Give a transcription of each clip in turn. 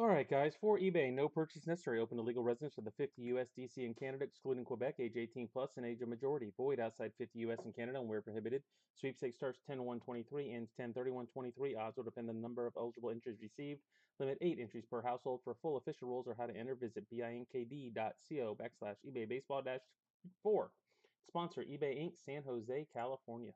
All right, guys. For eBay, no purchase necessary. Open to legal residents of the 50 U.S., D.C., and Canada, excluding Quebec, age 18 plus, and age of majority. Void outside 50 U.S. and Canada, and where prohibited. Sweepstakes starts 10/1/23, ends 10/31/23. Odds will depend on the number of eligible entries received. Limit 8 entries per household. For full official rules or how to enter, visit binkd.co/eBay baseball 4. Sponsor eBay Inc., San Jose, California.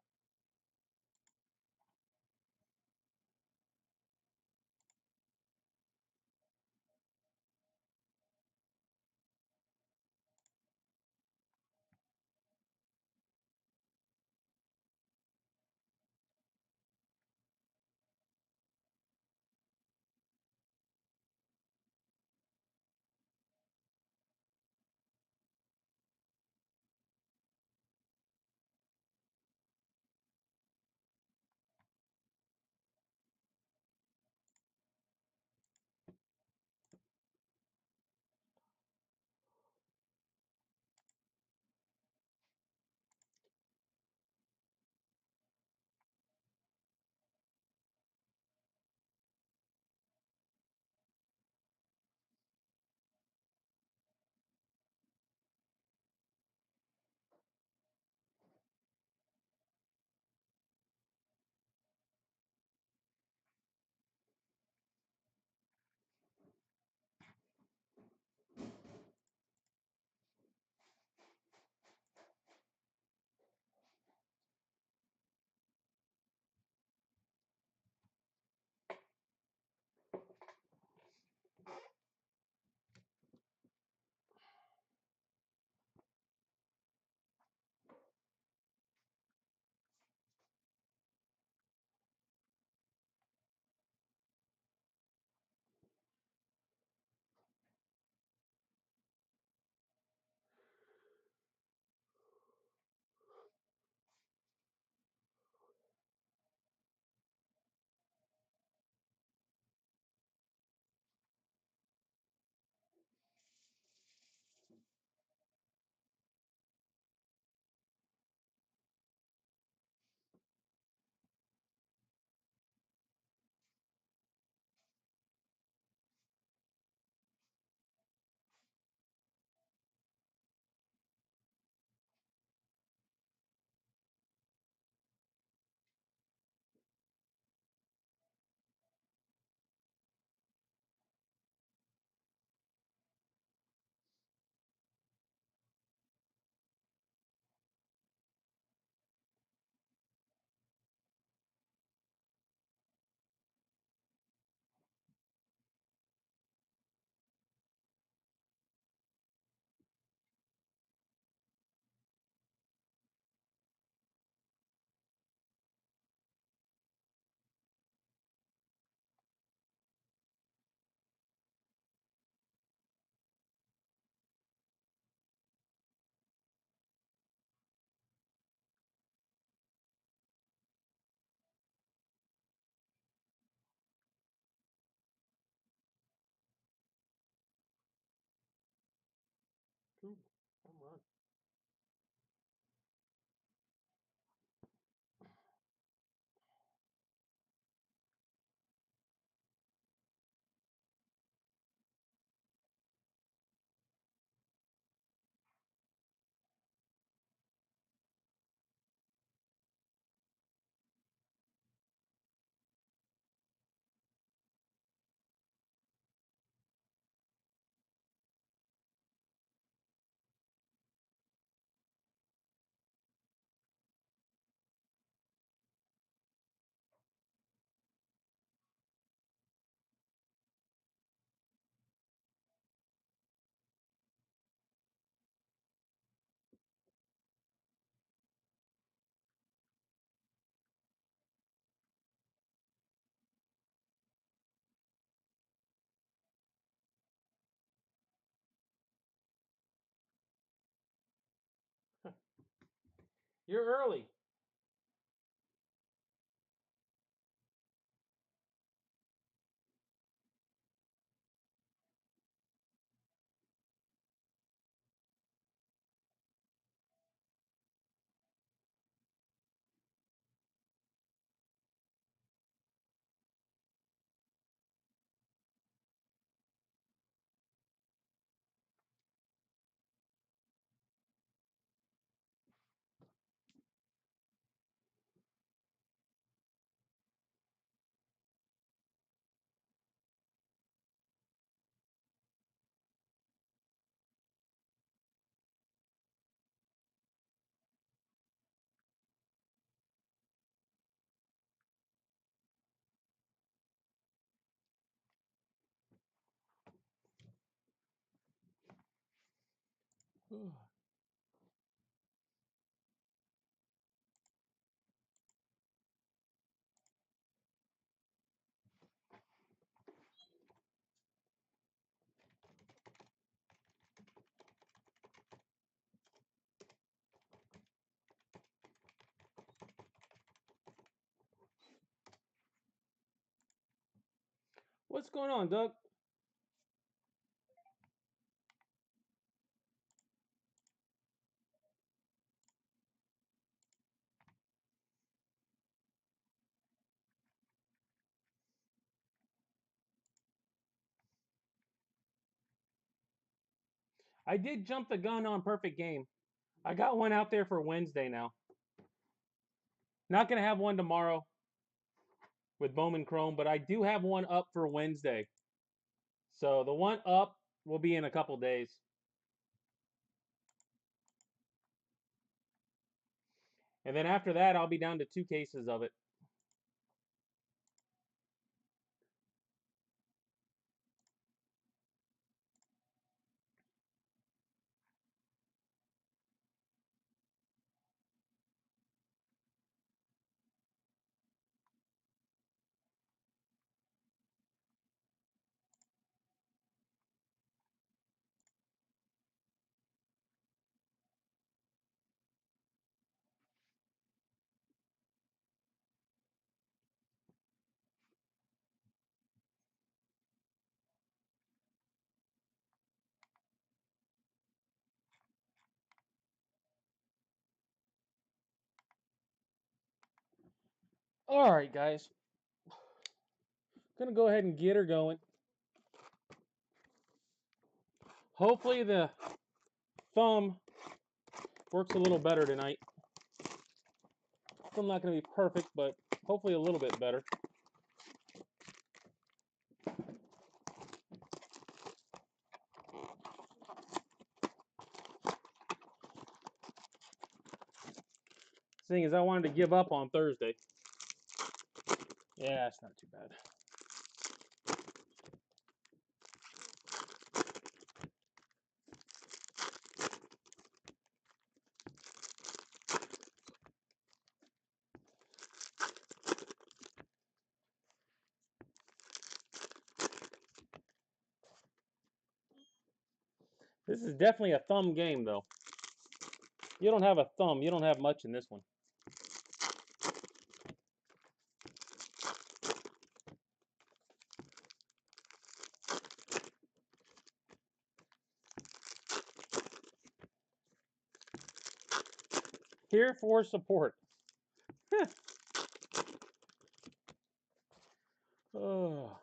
Ooh, home run. You're early. What's going on, Doug? I did jump the gun on Perfect Game. I got one out there for Wednesday now. Not going to have one tomorrow with Bowman Chrome, but I do have one up for Wednesday. So the one up will be in a couple days. And then after that, I'll be down to 2 cases of it. All right, guys. Gonna go ahead and get her going. Hopefully the thumb works a little better tonight. Still not gonna be perfect, but hopefully a little bit better. Seeing as I wanted to give up on Thursday. Yeah, it's not too bad. This is definitely a thumb game, though. You don't have a thumb. You don't have much in this one. Here for support. Oh.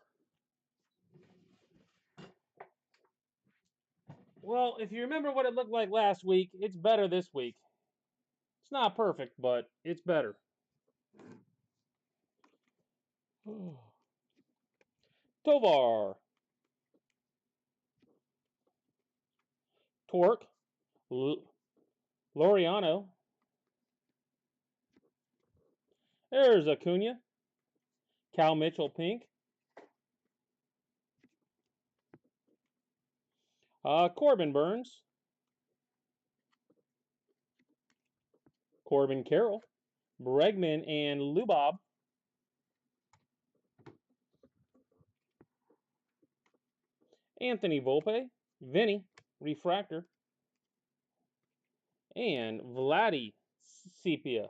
Well, if you remember what it looked like last week, it's better this week. It's not perfect, but it's better. Tovar. Torque. Laureano. There's Acuna. Cal Mitchell pink. Corbin Burns. Corbin Carroll. Bregman and Lubob. Anthony Volpe. Vinny. Refractor. And Vladdy Sepia.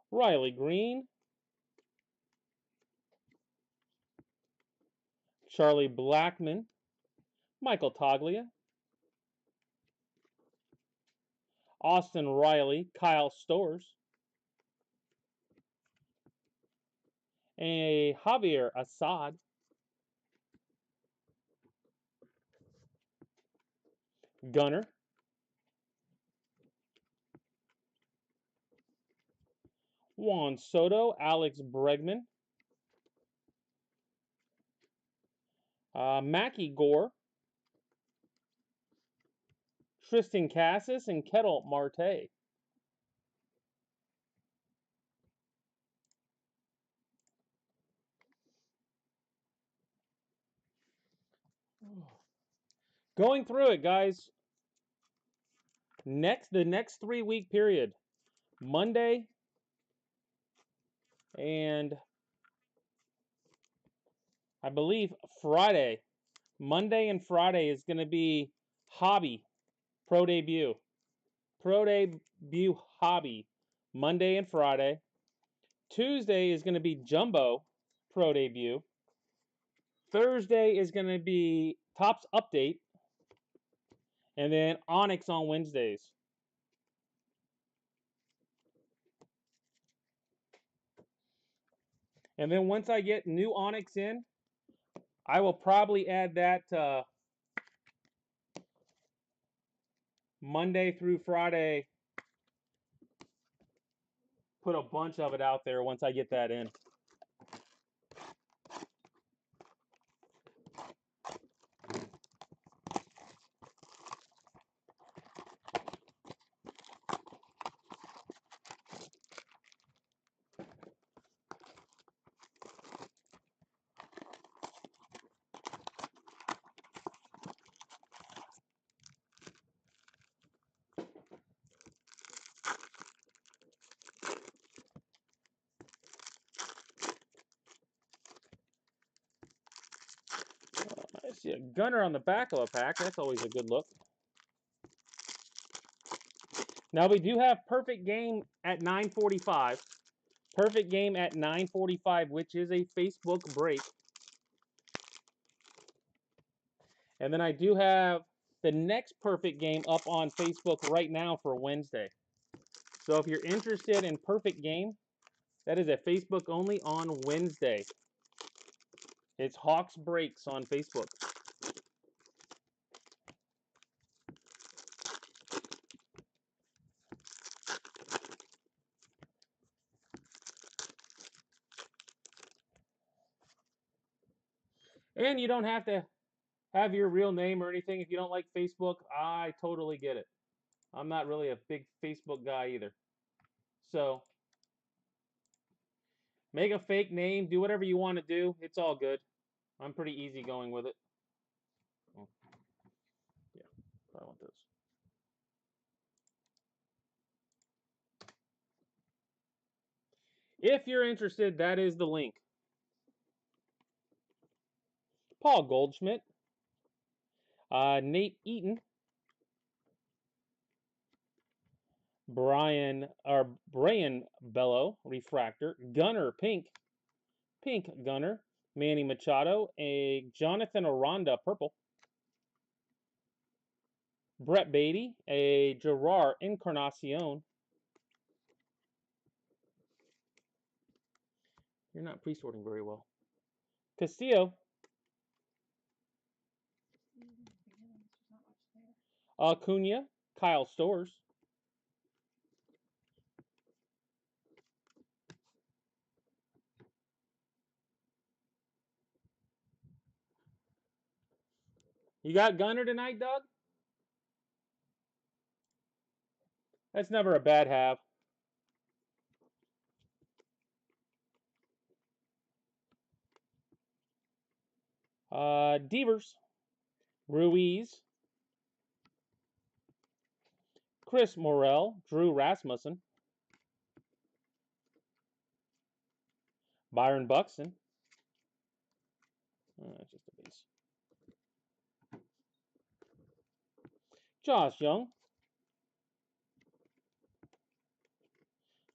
Riley Green. Charlie Blackmon. Michael Toglia. Austin Riley. Kyle Stowers. A Javier Assad. Gunner. Juan Soto. Alex Bregman. Mackie Gore. Tristan Cassis and Kettle Marte. Going through it, guys. The next 3-week period, Monday and I believe Friday. Monday and Friday is going to be Hobby Pro Debut. Pro Debut Hobby. Monday and Friday. Tuesday is going to be Jumbo Pro Debut. Thursday is going to be Topps Update. And then Onyx on Wednesdays. And then once I get new Onyx in, I will probably add that Monday through Friday. Put a bunch of it out there once I get that in. I see a gunner on the back of a pack. That's always a good look. Now we do have Perfect Game at 9:45. Perfect Game at 9:45, which is a Facebook break. And then I do have the next Perfect Game up on Facebook right now for Wednesday. So if you're interested in Perfect Game, that is a Facebook only on Wednesday. It's Hawks Breaks on Facebook. And you don't have to have your real name or anything. If you don't like Facebook, I totally get it. I'm not really a big Facebook guy either. So make a fake name, do whatever you want to do. It's all good. I'm pretty easygoing with it. Oh, yeah, I want those. If you're interested, that is the link. Paul Goldschmidt, Nate Eaton, Brian Bello, Refractor, Gunner Pink Gunner, Manny Machado, a Jonathan Aranda Purple, Brett Beatty, a Gerard Encarnacion. You're not pre-sorting very well. Castillo, Acuna, Kyle Stores, You got Gunner tonight, Doug? That's never a bad have. Devers, Ruiz, Chris Morel, Drew Rasmussen, Byron Buxton. Just a base. Josh Young,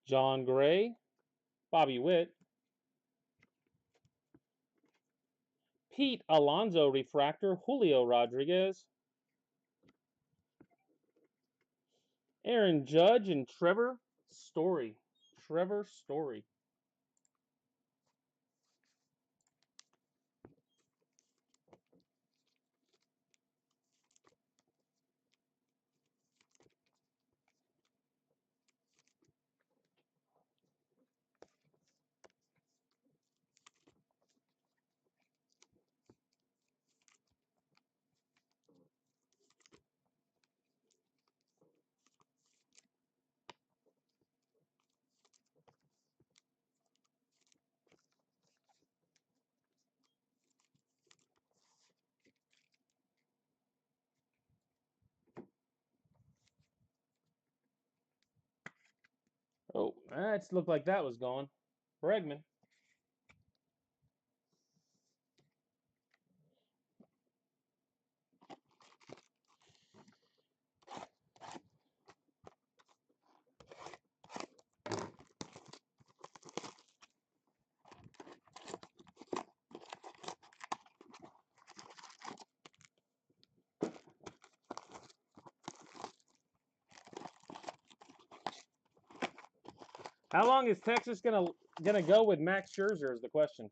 John Gray, Bobby Witt, Pete Alonso Refractor, Julio Rodriguez, Aaron Judge, and Trevor Story. Trevor Story. Oh, that looked like that was gone. Bregman. How long is Texas gonna go with Max Scherzer is the question.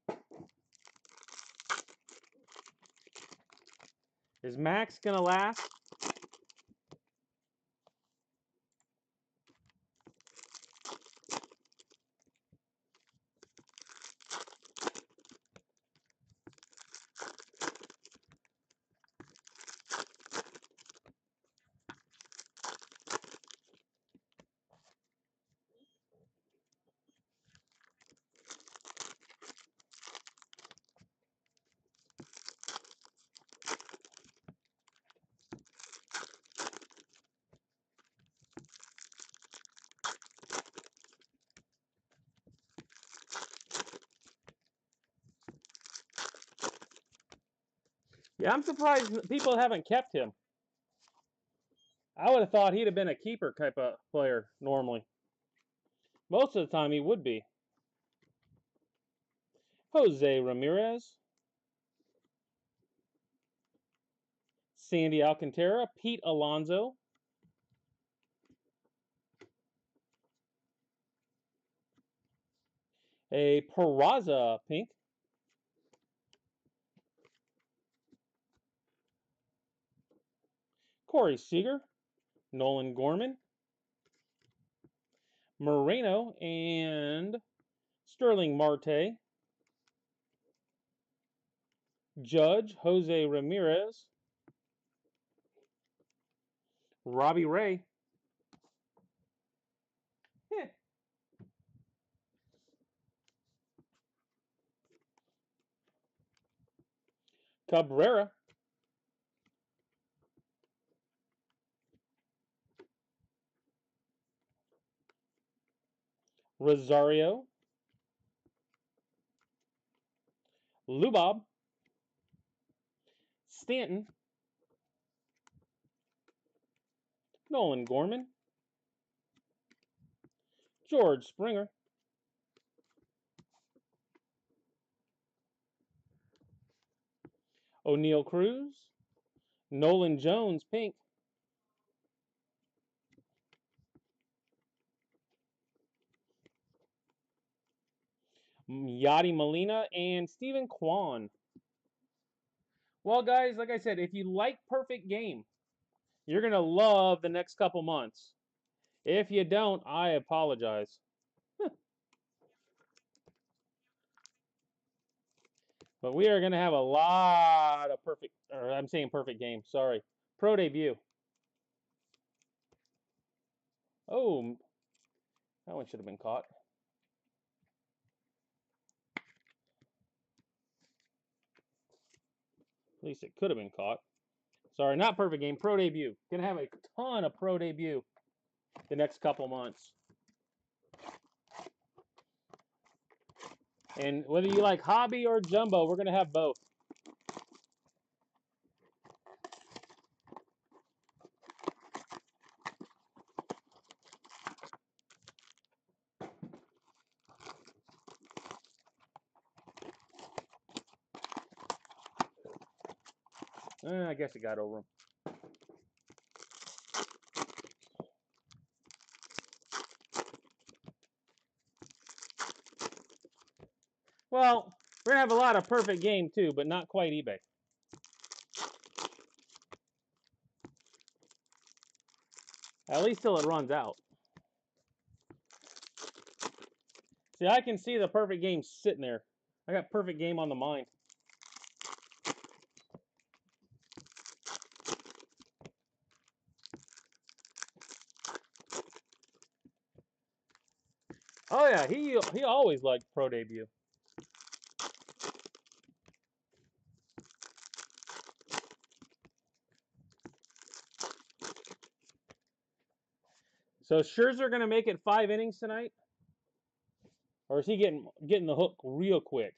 Is Max gonna last? Yeah, I'm surprised people haven't kept him. I would have thought he'd have been a keeper type of player normally. Most of the time he would be. Jose Ramirez. Sandy Alcantara. Pete Alonso. A Peraza pink. Corey Seager. Nolan Gorman. Moreno and Sterling Marte. Judge Jose Ramirez. Robbie Ray. Cabrera. Rosario. Lubob. Stanton. Nolan Gorman. George Springer. O'Neill Cruz. Nolan Jones pink. Yadi Molina and Stephen Kwan. Well, guys, like I said, if you like Perfect Game, you're going to love the next couple months. If you don't, I apologize. But we are going to have a lot of perfect, or I'm saying Perfect Game, sorry. Pro debut. Oh, that one should have been caught. At least it could have been caught. Sorry, not Perfect Game, Pro debut. Going to have a ton of Pro debut the next couple months. And whether you like hobby or jumbo, we're going to have both. I guess it got over him. Well, we're going to have a lot of Perfect Game too, but not quite eBay. At least till it runs out. See, I can see the Perfect Game sitting there. I got Perfect Game on the mind. Oh yeah, he always liked Pro debut. So Scherzer going to make it 5 innings tonight? Or is he getting the hook real quick?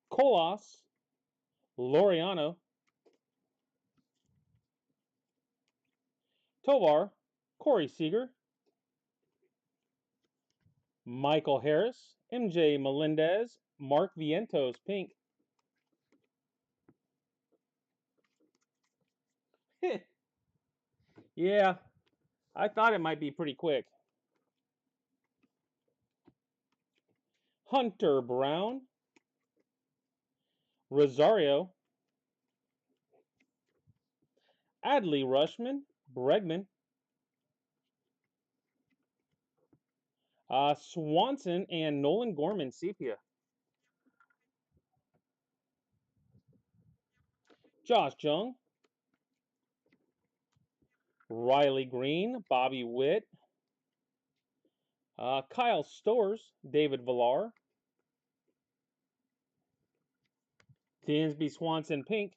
Colas, Laureano, Tovar, Corey Seager, Michael Harris, MJ Melendez, Mark Vientos, pink. Yeah, I thought it might be pretty quick. Hunter Brown, Rosario, Adley Rushman, Bregman, Swanson, and Nolan Gorman, sepia. Josh Jung, Riley Green, Bobby Witt, Kyle Stowers, David Villar, Dansby Swanson, pink,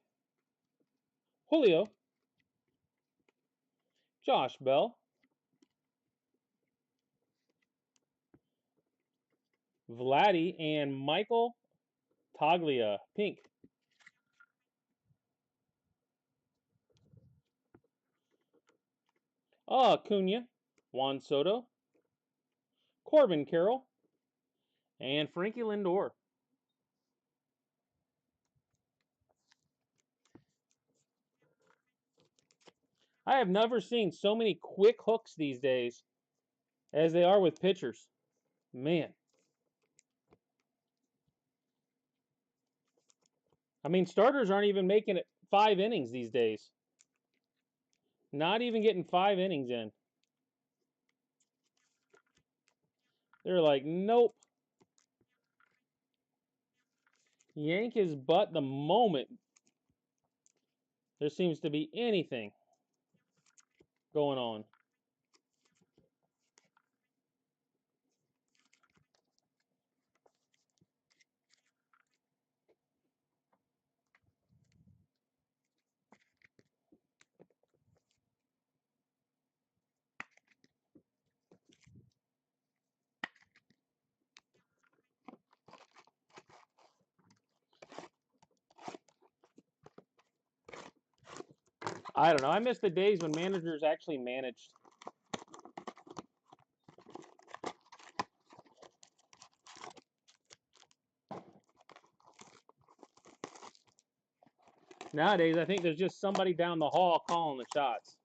Julio, Josh Bell, Vladdy, and Michael Toglia, pink. Cunha, Juan Soto, Corbin Carroll, and Frankie Lindor. I have never seen so many quick hooks these days as they are with pitchers. Man. I mean, starters aren't even making it 5 innings these days. Not even getting 5 innings in. They're like, nope. Yank his butt the moment there seems to be anything going on. I don't know. I miss the days when managers actually managed. Nowadays, I think there's just somebody down the hall calling the shots.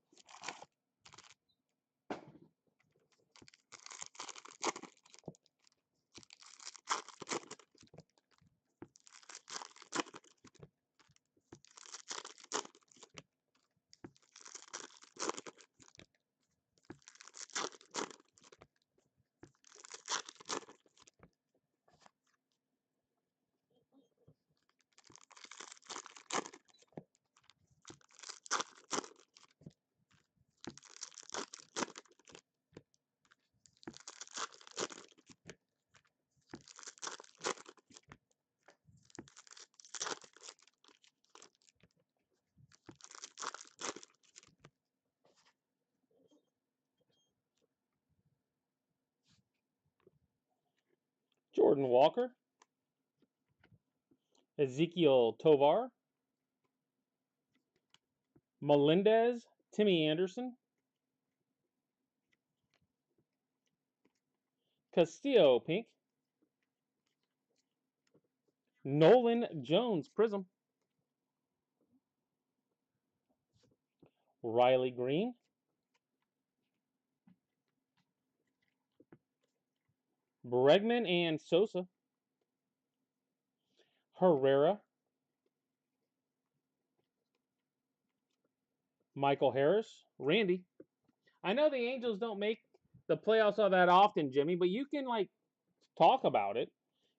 Jordan Walker, Ezekiel Tovar, Melendez, Timmy Anderson, Castillo, pink, Nolan Jones, prism, Riley Green, Bregman and Sosa, Herrera, Michael Harris, Randy. I know the Angels don't make the playoffs all that often, Jimmy, but you can like talk about it.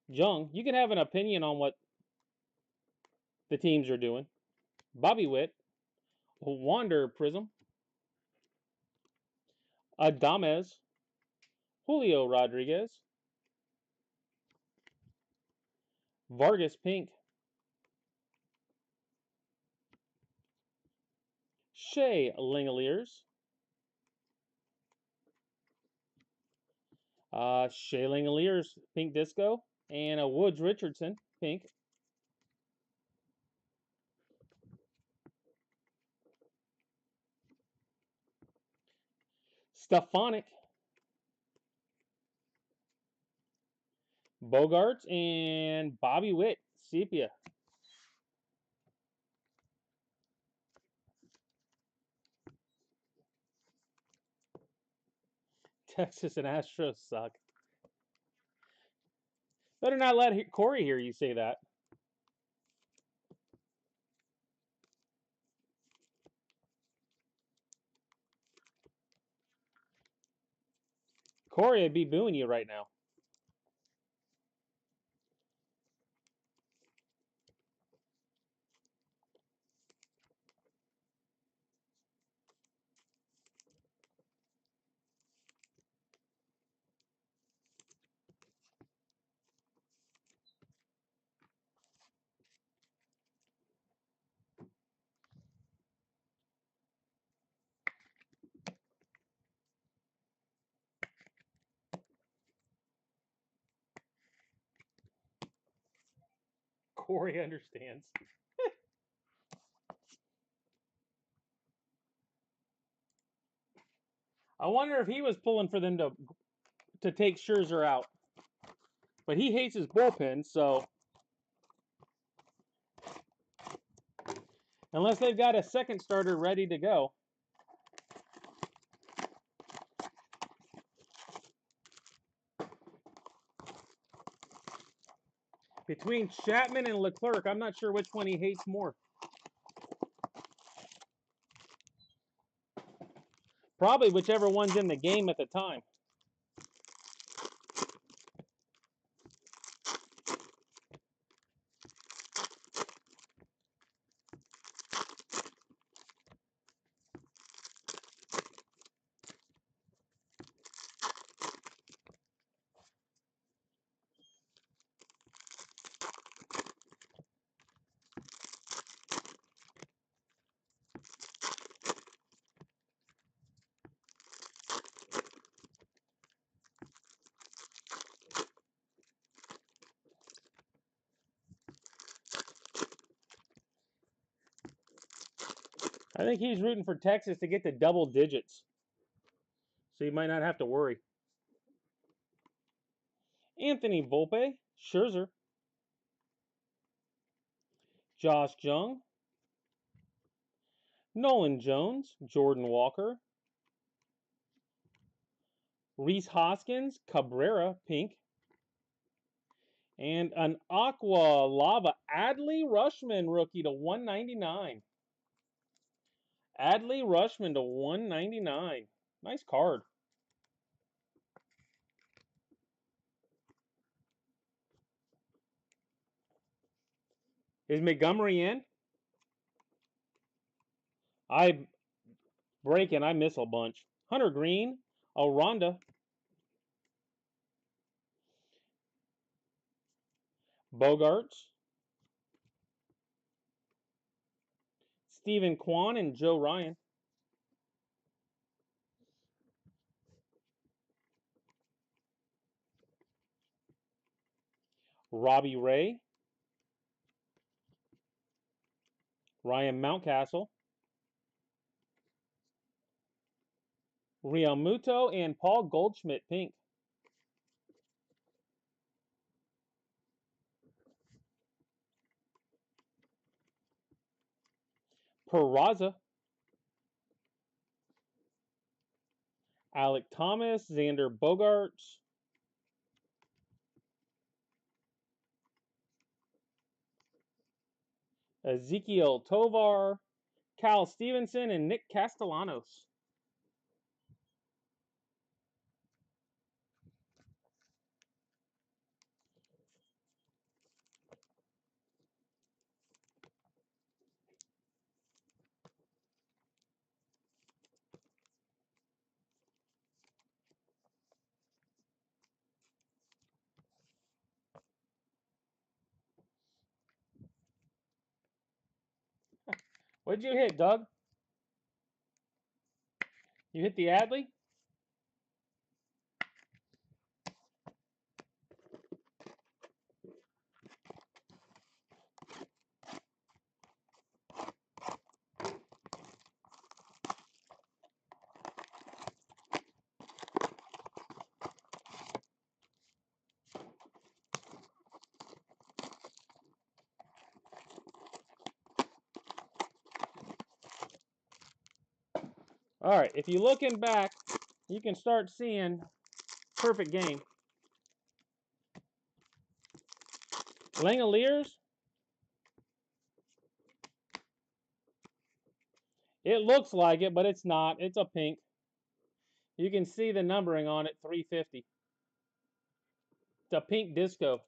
Jung, you can have an opinion on what the teams are doing. Bobby Witt, Wander Prism, Adames, Julio Rodriguez, Vargas Pink, Shea Langeliers, Shea Langoliers, pink disco. And a Woods Richardson, pink. Stefanik. Bogarts and Bobby Witt, sepia. Texas and Astros suck. Better not let Corey hear you say that. Corey would be booing you right now. Corey understands. I wonder if he was pulling for them to take Scherzer out. But he hates his bullpen, so unless they've got a second starter ready to go. Between Chapman and Leclerc, I'm not sure which one he hates more. Probably whichever one's in the game at the time. I think he's rooting for Texas to get to double digits. So you might not have to worry. Anthony Volpe, Scherzer. Josh Jung. Nolan Jones, Jordan Walker. Rhys Hoskins, Cabrera, pink. And an Aqua Lava Adley Rushman rookie to 199. Adley Rushman to 199. Nice card. Is Montgomery in? I miss a bunch. Hunter Green, Aranda. Bogarts. Stephen Kwan and Joe Ryan. Robbie Ray. Ryan Mountcastle. Real Muto and Paul Goldschmidt, pink. Peraza. Alec Thomas, Xander Bogaerts. Ezekiel Tovar, Cal Stevenson, and Nick Castellanos. What'd you hit, Doug? You hit the Adley? All right, if you're looking back, you can start seeing perfect game. Langoliers. It looks like it, but it's not. It's a pink. You can see the numbering on it, 350. It's a pink disco.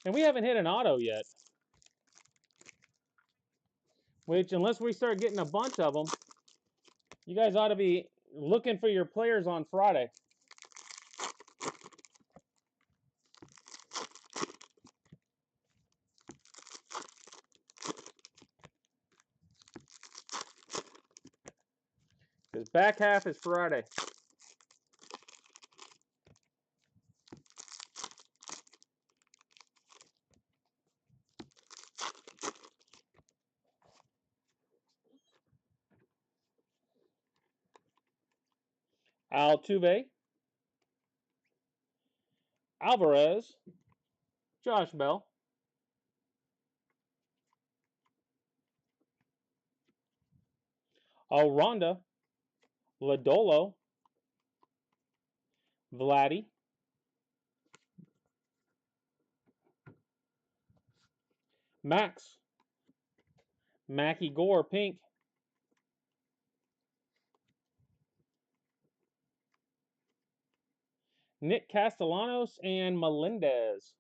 And we haven't hit an auto yet. Which, unless we start getting a bunch of them, you guys ought to be looking for your players on Friday. Because back half is Friday. Altuve, Alvarez, Josh Bell, Alronda, Lodolo, Vladdy, Max, Mackie Gore, pink, Nick Castellanos, and Melendez.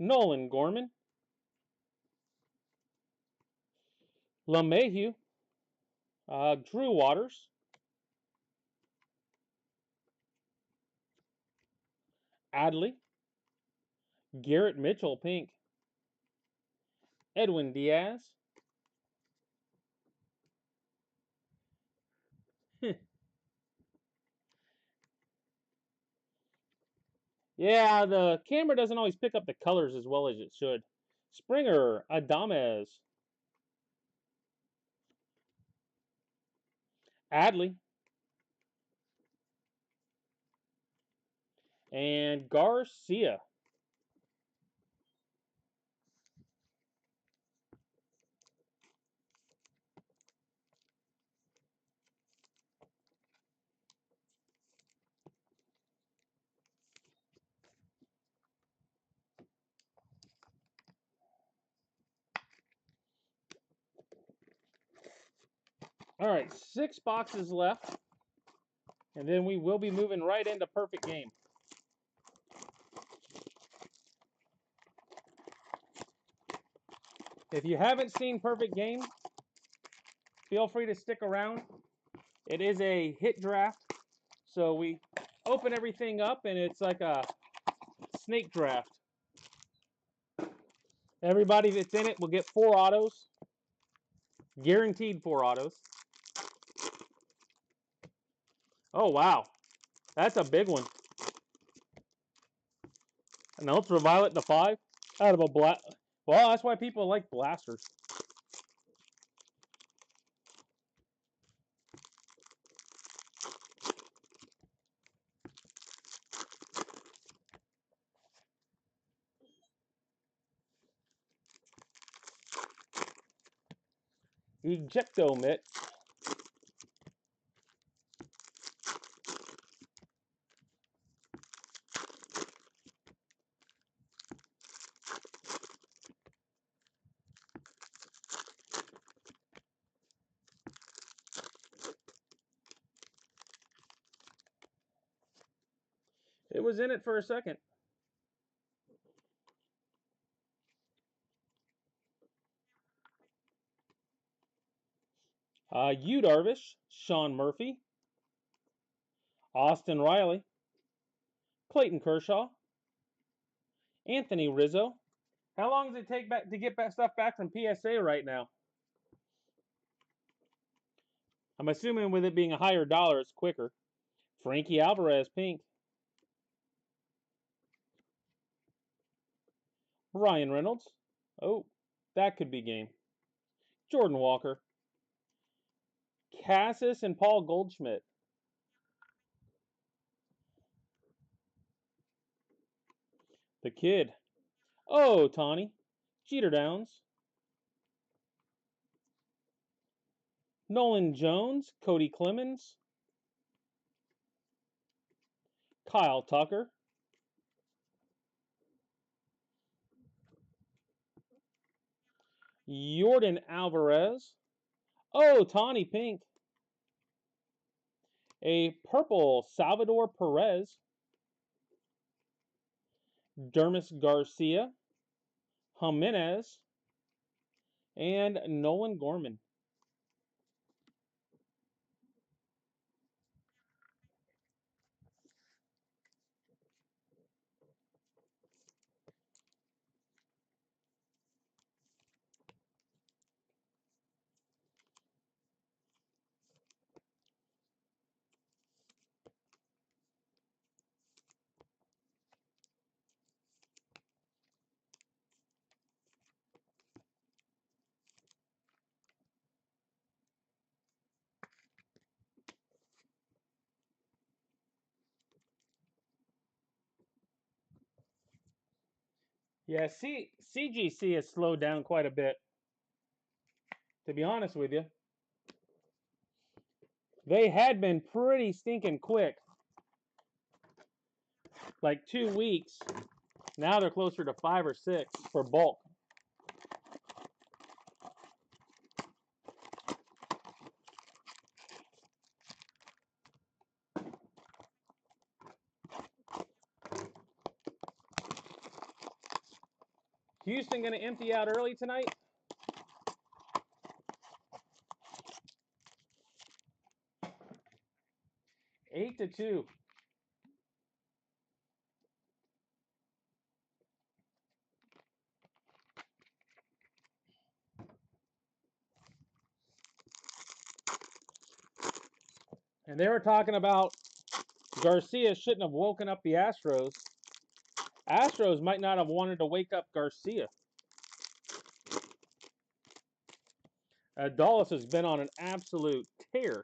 Nolan Gorman, LeMahieu, Drew Waters, Adley, Garrett Mitchell, pink, Edwin Diaz. Yeah, the camera doesn't always pick up the colors as well as it should. Springer, Adames, Adley, and Garcia. All right, 6 boxes left, and then we will be moving right into perfect game. If you haven't seen perfect game, feel free to stick around. It is a hit draft, so we open everything up, and it's like a snake draft. Everybody that's in it will get 4 autos, guaranteed 4 autos. Oh, wow. That's a big one. An ultraviolet to 5 out of a black. Well, that's why people like blasters. Ejectomit. It was in it for a second. Yu Darvish, Sean Murphy, Austin Riley, Clayton Kershaw, Anthony Rizzo. How long does it take back to get stuff back from PSA right now? I'm assuming with it being a higher dollar, it's quicker. Frankie Alvarez, pink. Ryan Reynolds. Oh, that could be game. Jordan Walker. Cassis and Paul Goldschmidt. The Kid. Oh, Tawny. Jeter Downs. Nolan Jones. Cody Clemens. Kyle Tucker. Jordan Alvarez. Oh, Tawny Pink. A purple Salvador Perez. Dermis Garcia. Jimenez. And Nolan Gorman. Yeah, CGC has slowed down quite a bit. To be honest with you, they had been pretty stinking quick. Like 2 weeks. Now they're closer to 5 or 6 for bulk. Houston going to empty out early tonight? 8-2. And they were talking about Garcia shouldn't have woken up the Astros. Astros might not have wanted to wake up Garcia. Dallas has been on an absolute tear.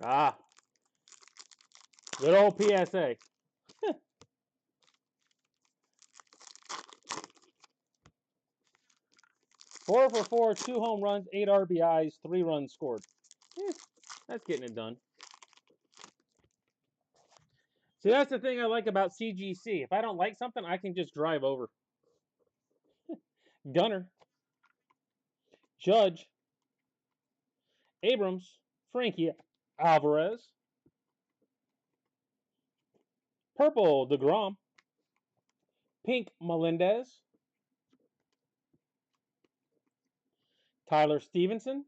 Ah, good old PSA. 4 for 4, 2 home runs, 8 RBIs, 3 runs scored. That's getting it done. See, that's the thing I like about CGC. If I don't like something, I can just drive over. Gunner. Judge. Abrams. Frankie Alvarez. Purple DeGrom. Pink Melendez. Tyler Stevenson.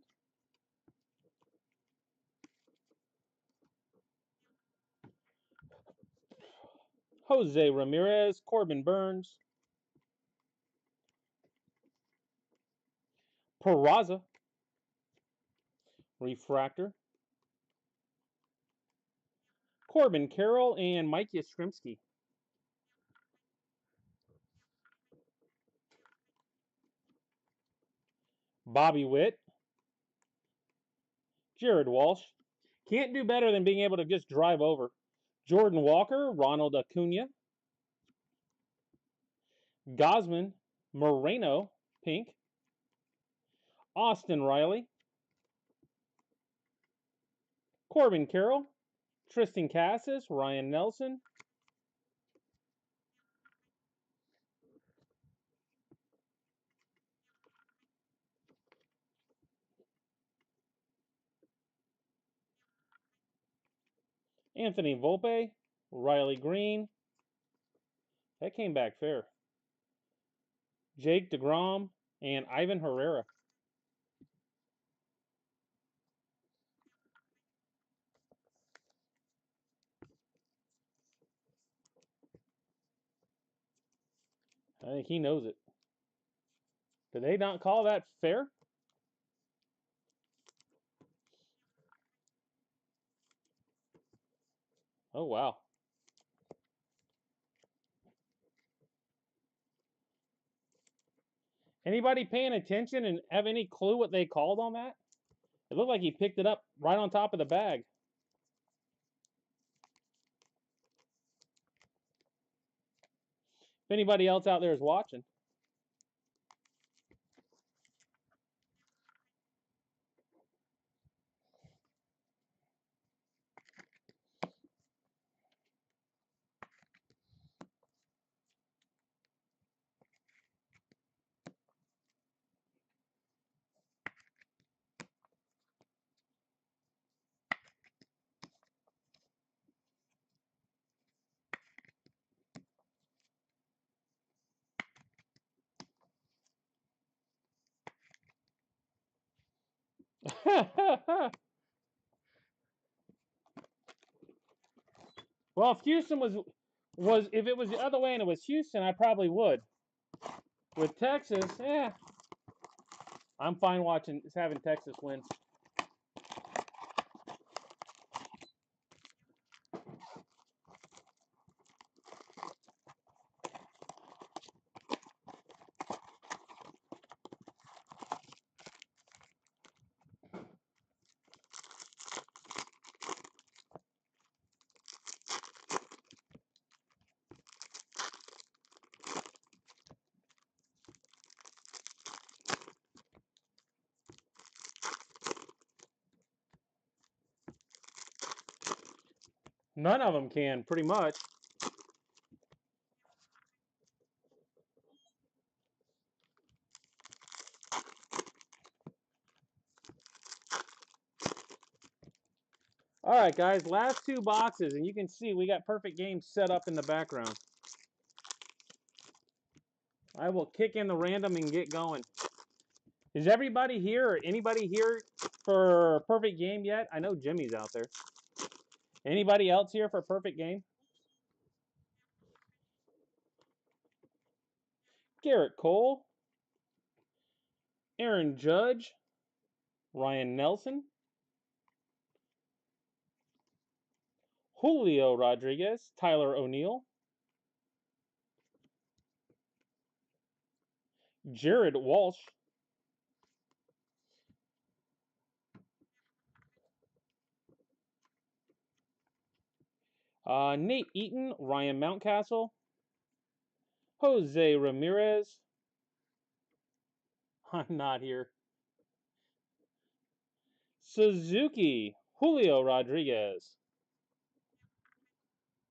Jose Ramirez. Corbin Burns. Peraza. Refractor. Corbin Carroll and Mike Yastrzemski. Bobby Witt. Jared Walsh. Can't do better than being able to just drive over. Jordan Walker. Ronald Acuna. Gosman. Moreno. Pink. Austin Riley. Corbin Carroll. Tristan Cassis. Ryan Nelson. Anthony Volpe. Riley Green. That came back fair. Jake DeGrom and Ivan Herrera. I think he knows it. Do they not call that fair? Oh, wow. Anybody paying attention and have any clue what they called on that? It looked like he picked it up right on top of the bag. If anybody else out there is watching. Well, if Houston was if it was the other way and it was Houston, I probably would. With Texas, I'm fine having Texas win. None of them can, pretty much. All right, guys, last two boxes, and you can see we got perfect games set up in the background. I will kick in the random and get going. Is everybody here or anybody here for perfect game yet? I know Jimmy's out there. Anybody else here for perfect game? Garrett Cole, Aaron Judge, Ryan Nelson, Julio Rodriguez, Tyler O'Neill, Jared Walsh, Nate Eaton, Ryan Mountcastle, Jose Ramirez. I'm not here. Suzuki, Julio Rodriguez.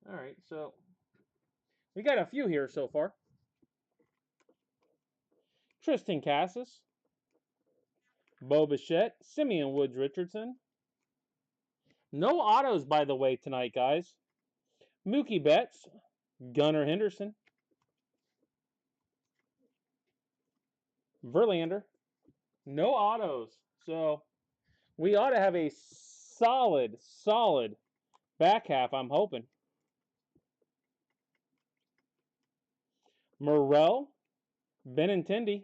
All right, so we got a few here so far. Tristan Cassis, Bo Bichette, Simeon Woods Richardson. No autos, by the way, tonight, guys. Mookie Betts, Gunnar Henderson, Verlander. No autos. So we ought to have a solid back half, I'm hoping. Morel, Benintendi,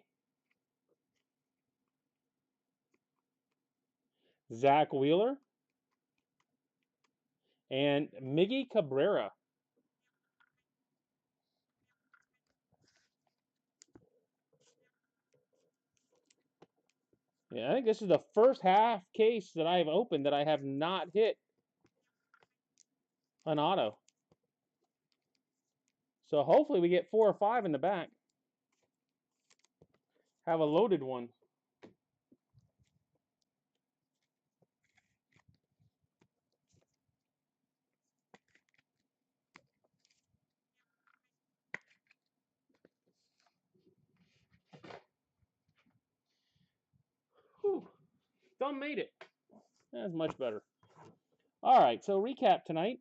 Zach Wheeler, and Miggy Cabrera. Yeah, I think this is the first half case that I have opened that I have not hit an auto. So hopefully we get 4 or 5 in the back. Have a loaded one. Whew. Done made it. That's much better. All right, so recap tonight.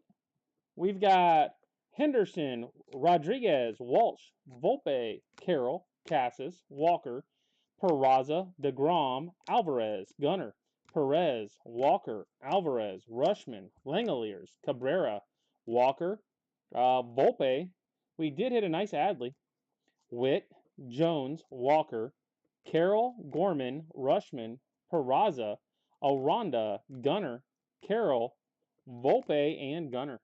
We've got Henderson, Rodriguez, Walsh, Volpe, Carroll, Cassis, Walker, Peraza, DeGrom, Alvarez, Gunnar, Perez, Walker, Alvarez, Rushman, Langoliers, Cabrera, Walker, Volpe. We did hit a nice Adley. Witt, Jones, Walker, Carroll, Gorman, Rushman, Peraza, Aranda, Gunner, Carroll, Volpe, and Gunner.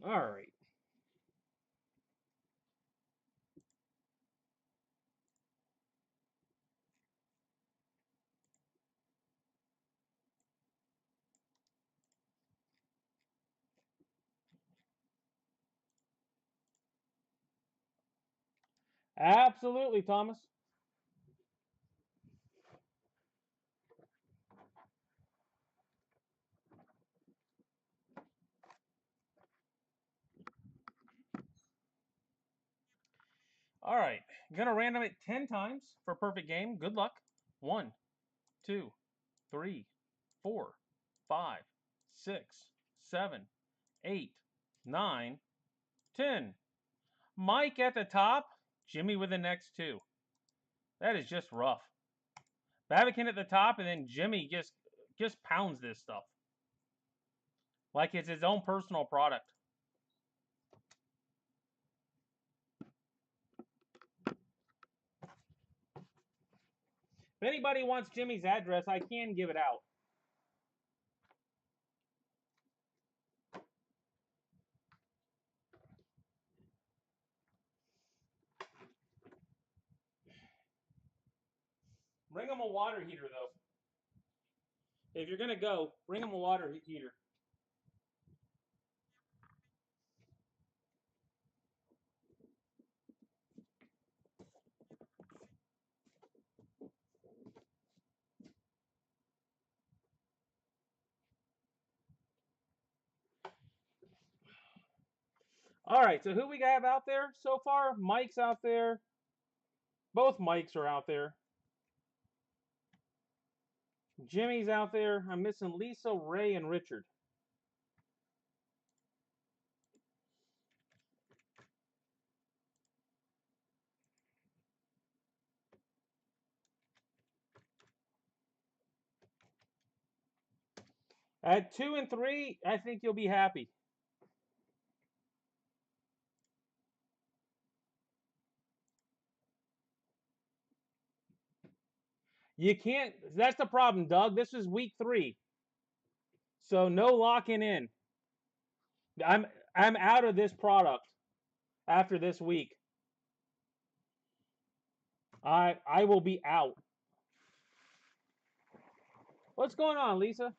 All right. Absolutely, Thomas. All right. Gonna random it 10 times for perfect game. Good luck. 1, 2, 3, 4, 5, 6, 7, 8, 9, 10. Mike at the top, Jimmy with the next 2. That is just rough. Babican at the top, and then Jimmy just pounds this stuff. Like it's his own personal product. If anybody wants Jimmy's address, I can give it out. Bring him a water heater, though. If you're going to go, bring him a water heater. All right, so who we have out there so far? Mike's out there. Both Mikes are out there. Jimmy's out there. I'm missing Lisa, Ray, and Richard. At 2 and 3, I think you'll be happy. You can't. That's the problem, Doug. This is week 3, so no locking in. I'm out of this product after this week. I will be out. What's going on, Lisa?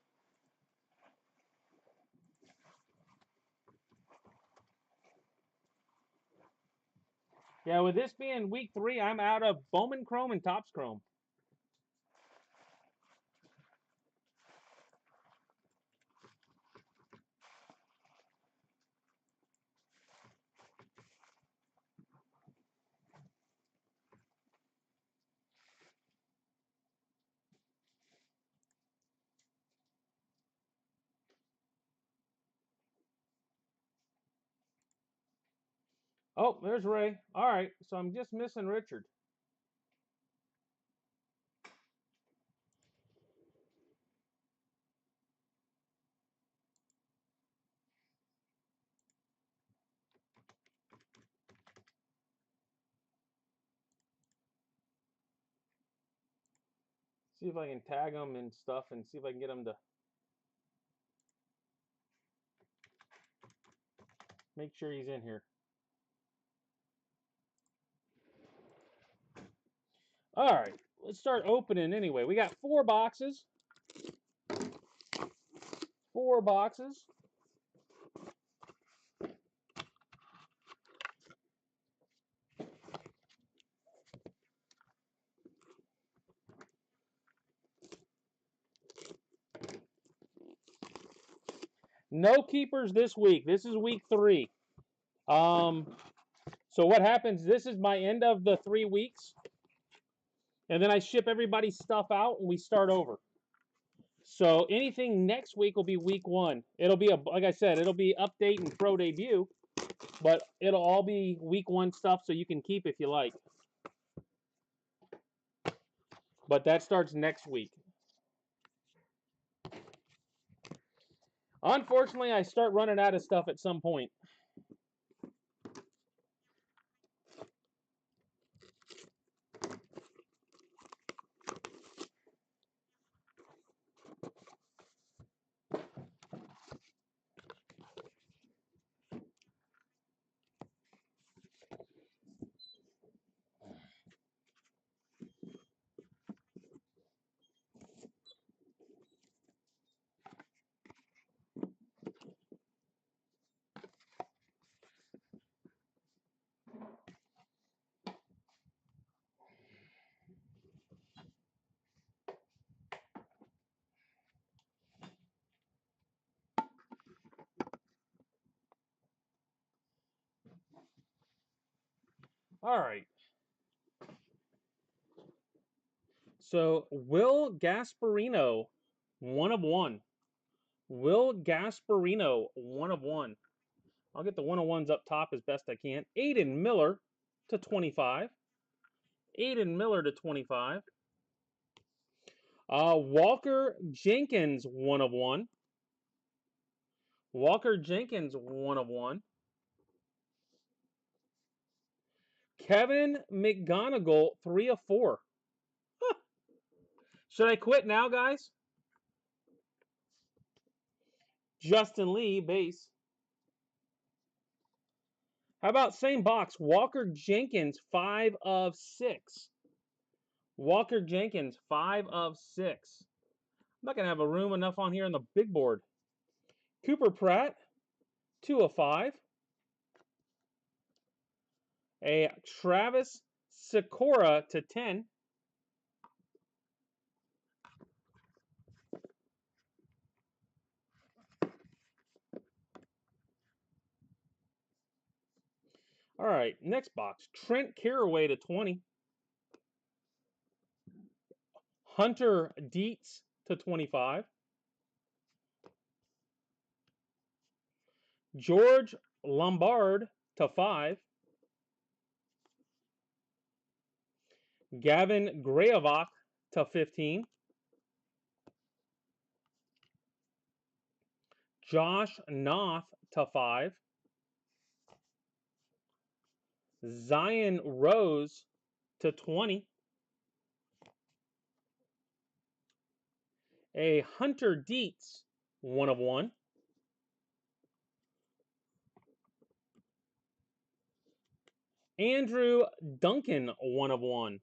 Yeah, with this being week 3, I'm out of Bowman Chrome and Topps Chrome. Oh, there's Ray. All right, so I'm just missing Richard. See if I can tag him and stuff and see if I can get him to make sure he's in here. All right, let's start opening anyway. We got 4 boxes. 4 boxes. No keepers this week. This is week 3. So what happens, this is my end of the 3 weeks. And then I ship everybody's stuff out and we start over. So anything next week will be week 1. It'll be, like I said, it'll be update and pro debut. But it'll all be week 1 stuff so you can keep if you like. But that starts next week. Unfortunately, I start running out of stuff at some point. All right. So, Will Gasparino, 1 of 1. Will Gasparino, 1 of 1. I'll get the 101s up top as best I can. Aiden Miller to 25. Aiden Miller to 25. Walker Jenkins, 1 of 1. Walker Jenkins, 1 of 1. Kevin McGonigal, 3 of 4. Huh. Should I quit now, guys? Justin Lee, base. How about same box? Walker Jenkins, 5 of 6. Walker Jenkins, 5 of 6. I'm not going to have a room enough on here on the big board. Cooper Pratt, 2 of 5. A Travis Sikora to 10. All right, next box. Trent Carraway to 20. Hunter Dietz to 25. George Lombard to 5. Gavin Grayovac to 15. Josh Knopf to 5. Zion Rose to 20. A Hunter Dietz, 1 of 1. Andrew Duncan, 1 of 1.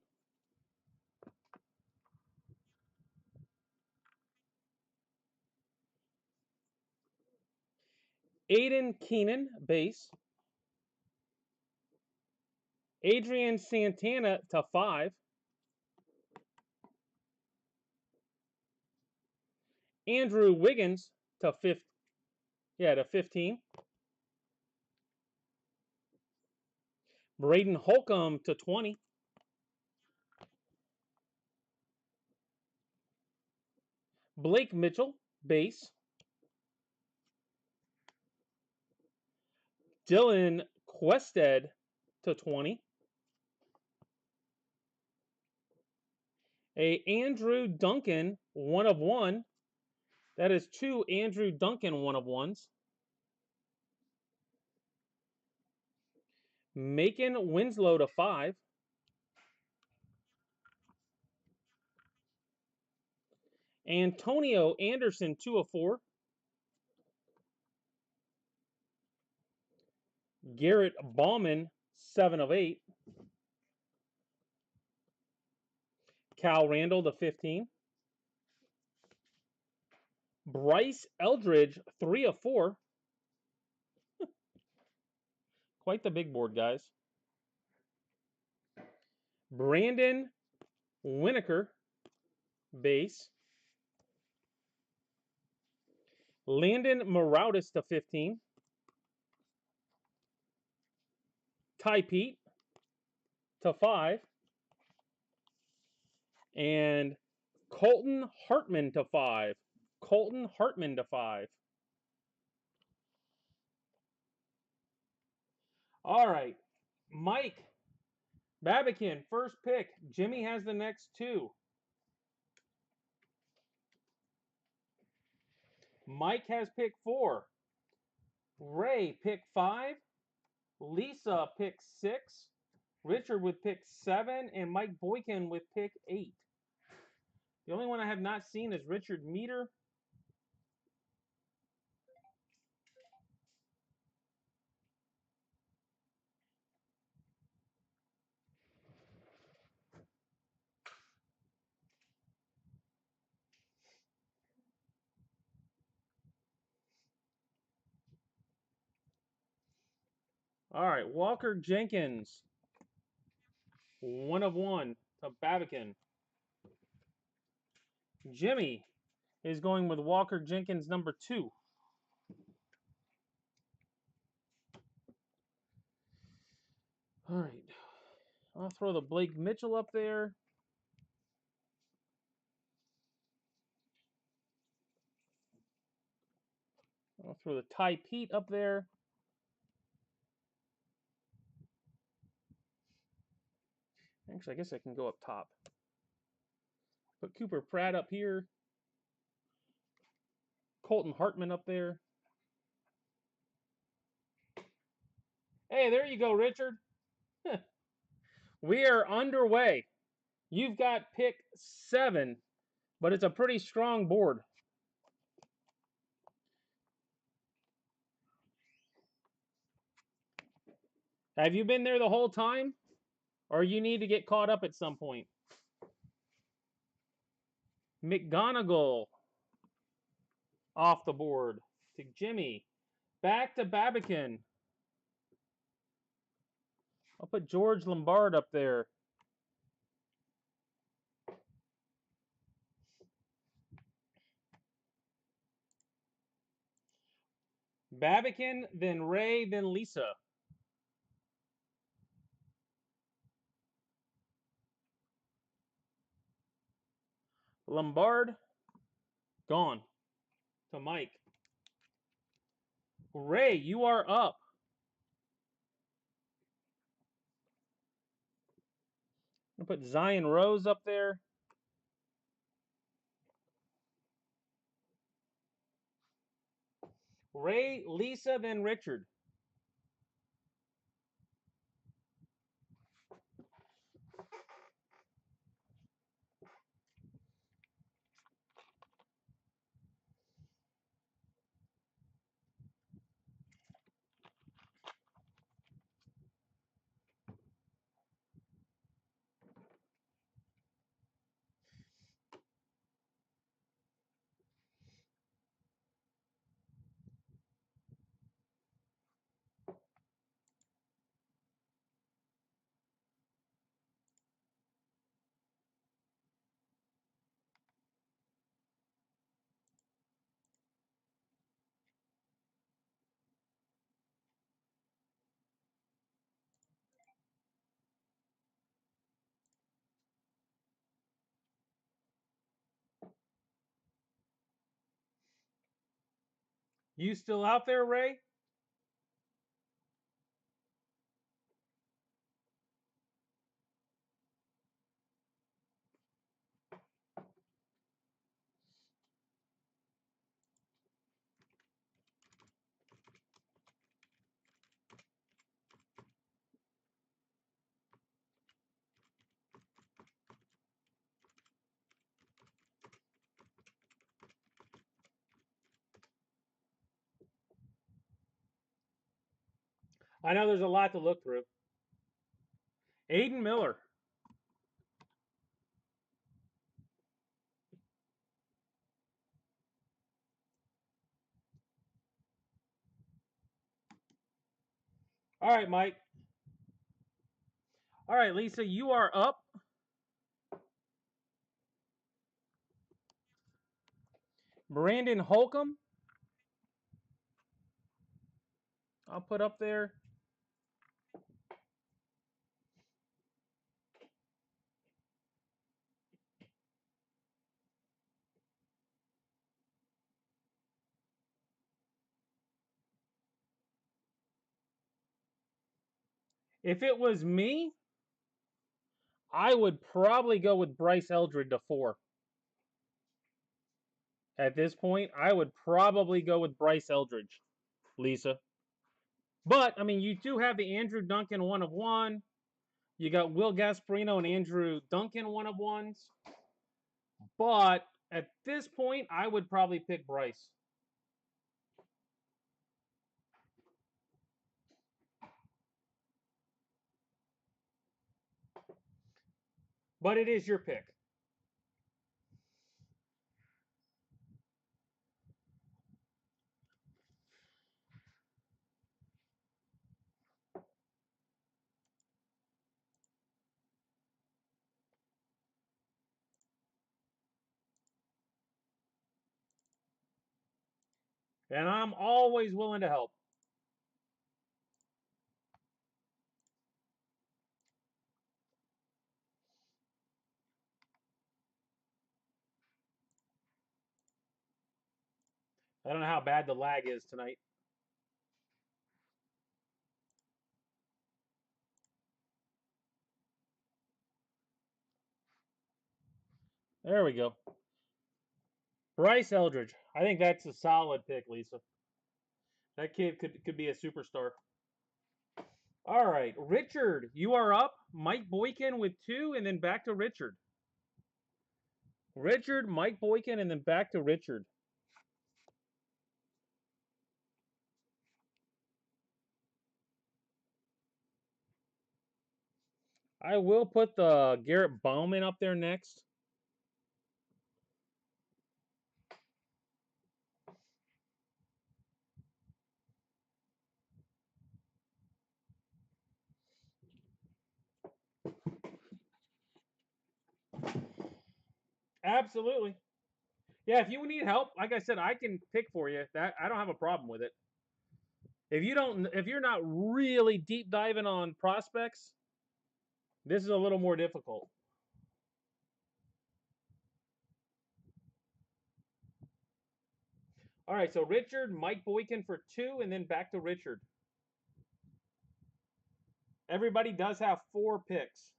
Aiden Keenan, base. Adrian Santana to 5. Andrew Wiggins to 15. Braden Holcomb to 20. Blake Mitchell, base. Dylan Quested to 20. A Andrew Duncan, 1 of 1. That is 2 Andrew Duncan 1 of 1s. Macon Winslow to 5. Antonio Anderson, 2 of 4. Garrett Bauman, 7 of 8. Cal Randall to 15. Bryce Eldridge, 3 of 4. Quite the big board, guys. Brandon Winokur, base. Landon Maroutis to 15. Ty Pete to 5. And Colton Hartman to 5. Colton Hartman to 5. All right. Mike Babican, first pick. Jimmy has the next 2. Mike has pick 4. Ray, pick 5. Lisa, pick 6. Richard with pick 7. And Mike Boykin with pick 8. The only one I have not seen is Richard Meter. All right, Walker Jenkins, 1 of 1 to Babican. Jimmy is going with Walker Jenkins number 2. All right. I'll throw the Blake Mitchell up there. I'll throw the Ty Pete up there. Actually, I guess I can go up top. Put Cooper Pratt up here. Colton Hartman up there. Hey, there you go, Richard. We are underway. You've got pick 7, but it's a pretty strong board. Have you been there the whole time? Or you need to get caught up at some point? McGonigal off the board to Jimmy. Back to Babican. I'll put George Lombard up there. Babican, then Ray, then Lisa. Lombard, gone. To Mike. Ray, you are up. I'm going to put Zion Rose up there. Ray, Lisa, then Richard. You still out there, Ray? I know there's a lot to look through. Aiden Miller. All right, Mike. All right, Lisa, you are up. Brandon Holcomb. I'll put up there. If it was me, I would probably go with Bryce Eldred to 4. At this point, I would probably go with Bryce Eldridge, Lisa. But, I mean, you do have the Andrew Duncan 1 of 1. You got Will Gasparino and Andrew Duncan 1 of 1s. But at this point, I would probably pick Bryce. But it is your pick. And I'm always willing to help. I don't know how bad the lag is tonight. There we go. Bryce Eldridge. I think that's a solid pick, Lisa. That kid could be a superstar. All right, Richard, you are up. Mike Boykin with 2, and then back to Richard. Richard, Mike Boykin, and then back to Richard. I will put the Garrett Bowman up there next. Absolutely. Yeah, if you need help, like I said, I can pick for you. That I don't have a problem with it. If you're not really deep diving on prospects, this is a little more difficult. All right, so Richard, Mike Boykin for 2, and then back to Richard. Everybody does have 4 picks.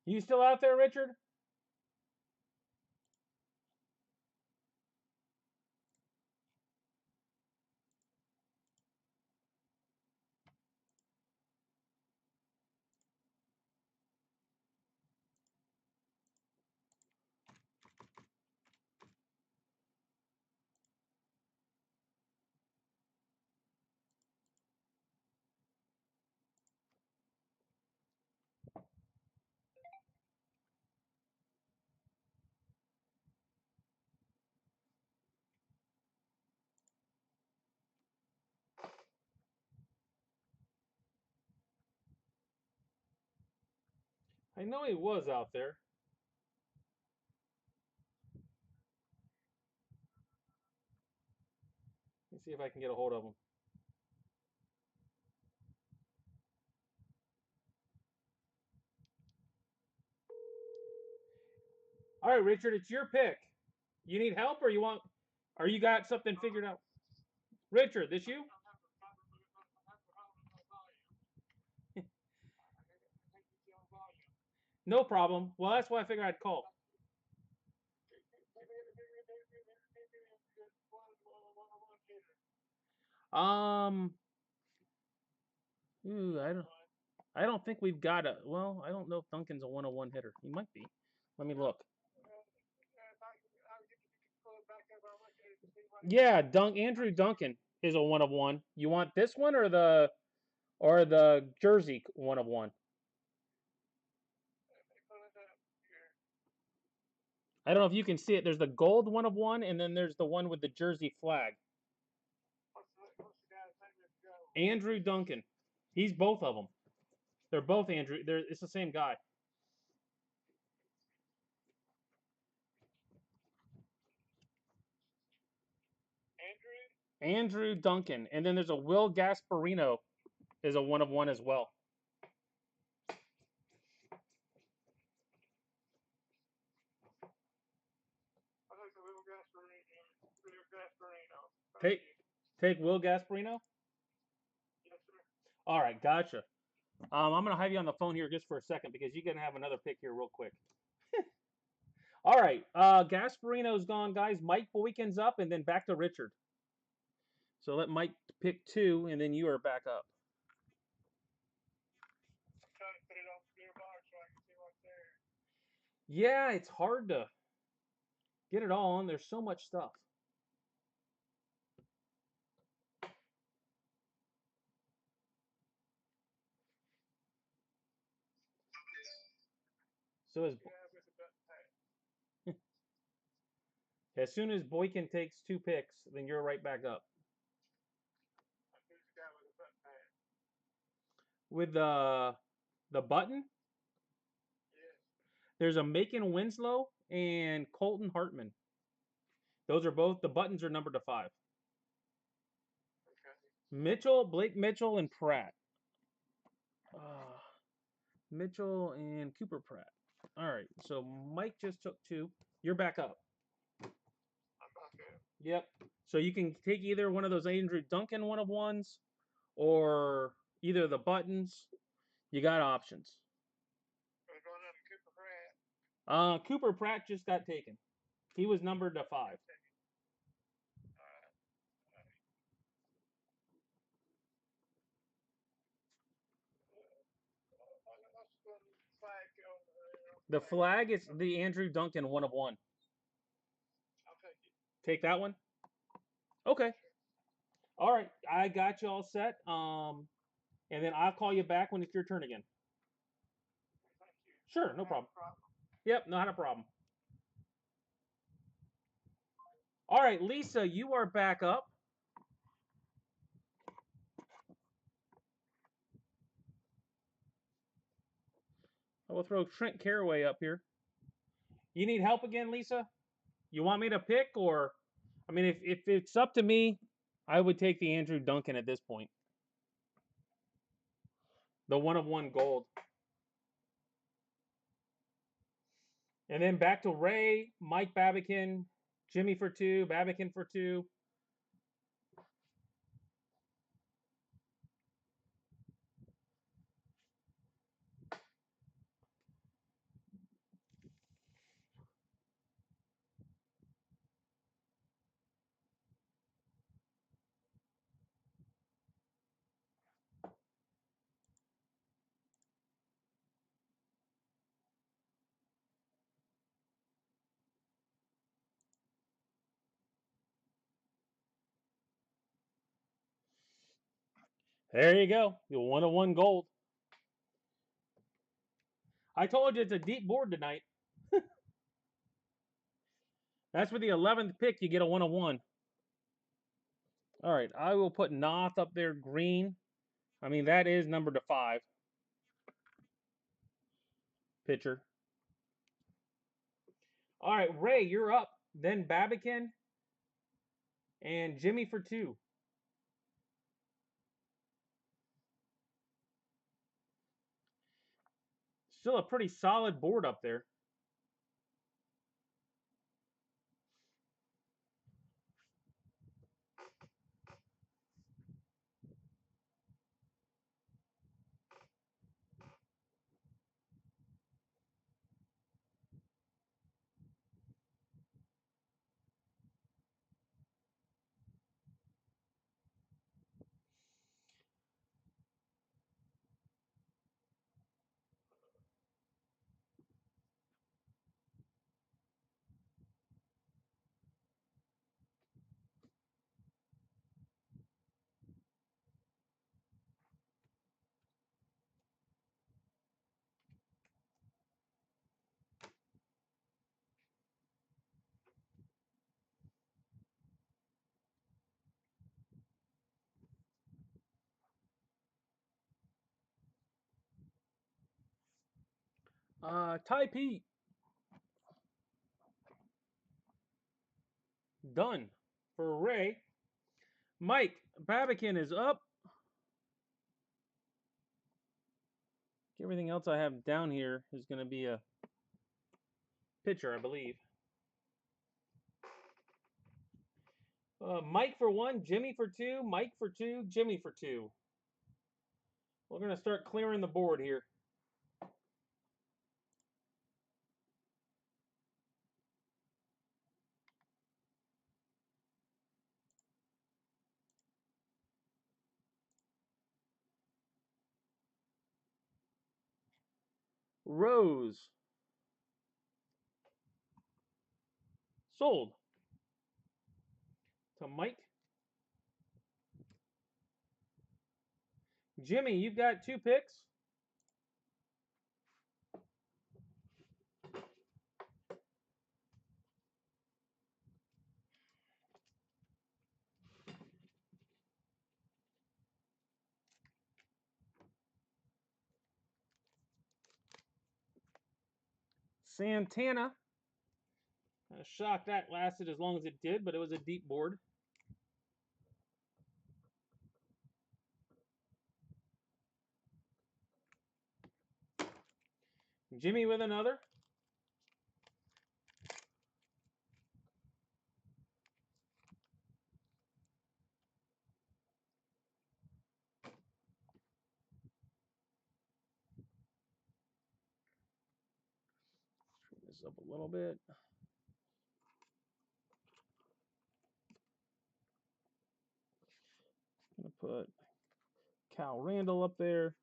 You still out there, Richard? I know he was out there. Let's see if I can get a hold of him. All right, Richard, it's your pick. You need help, or you got something figured out? Richard, this you? No problem. Well, that's why I figured I'd call. Um, I don't think we've got a. Well, I don't know if Duncan's a 101 hitter. He might be. Let me look. Yeah, Andrew Duncan is a 1 of 1. You want this one or the jersey 1 of 1? I don't know if you can see it. There's the gold 1 of 1, and then there's the one with the jersey flag. Andrew Duncan. He's both of them. They're both Andrew. It's the same guy. Andrew Duncan. And then there's a Will Gasparino is a 1 of 1 as well. Take Will Gasparino? Yes, sir. All right, gotcha. I'm going to have you on the phone here just for a second because you're going to have another pick here real quick. All right, Gasparino's gone, guys. Mike Boykin's up, and then back to Richard. So let Mike pick 2, and then you are back up. Trying to put it on the box so I can see what's there. Yeah, it's hard to get it all on. There's so much stuff. So as soon as Boykin takes 2 picks, then you're right back up. With the button, there's a Macon Winslow and Colton Hartman. Those are both, the buttons are numbered to 5. Mitchell, Blake Mitchell, and Pratt. Mitchell and Cooper Pratt. All right, so Mike just took 2. You're back up. Yep. So you can take either one of those Andrew Duncan 1-of-1s or either the buttons. You got options. Cooper Pratt just got taken. He was numbered to 5. The flag is the Andrew Duncan 1-of-1. Take that one? Okay. All right. I got you all set. And then I'll call you back when it's your turn again. Sure, no problem. Yep, not a problem. All right, Lisa, you are back up. I will throw Trent Caraway up here. You need help again, Lisa? You want me to pick, or I mean, if it's up to me, I would take the Andrew Duncan at this point. The 1-of-1 gold. And then back to Ray, Mike Babican, Jimmy for 2, Babican for 2. There you go. Your 1-of-1 gold. I told you it's a deep board tonight. That's with the 11th pick, you get a 1-of-1. All right, I will put Noth up there green. I mean, that is numbered to 5. Pitcher. All right, Ray, you're up. Then Babican and Jimmy for 2. Still a pretty solid board up there. Ty Pete. Done for Ray. Mike Babican is up. Everything else I have down here is going to be a pitcher, I believe. Mike for 1, Jimmy for 2, Mike for 2, Jimmy for 2. We're going to start clearing the board here. Rose. Sold. To Mike. Jimmy, you've got 2 picks. Santana. Shocked that lasted as long as it did, but it was a deep board. Jimmy with another. Turn this up a little bit. I'm going to put Cal Randall up there.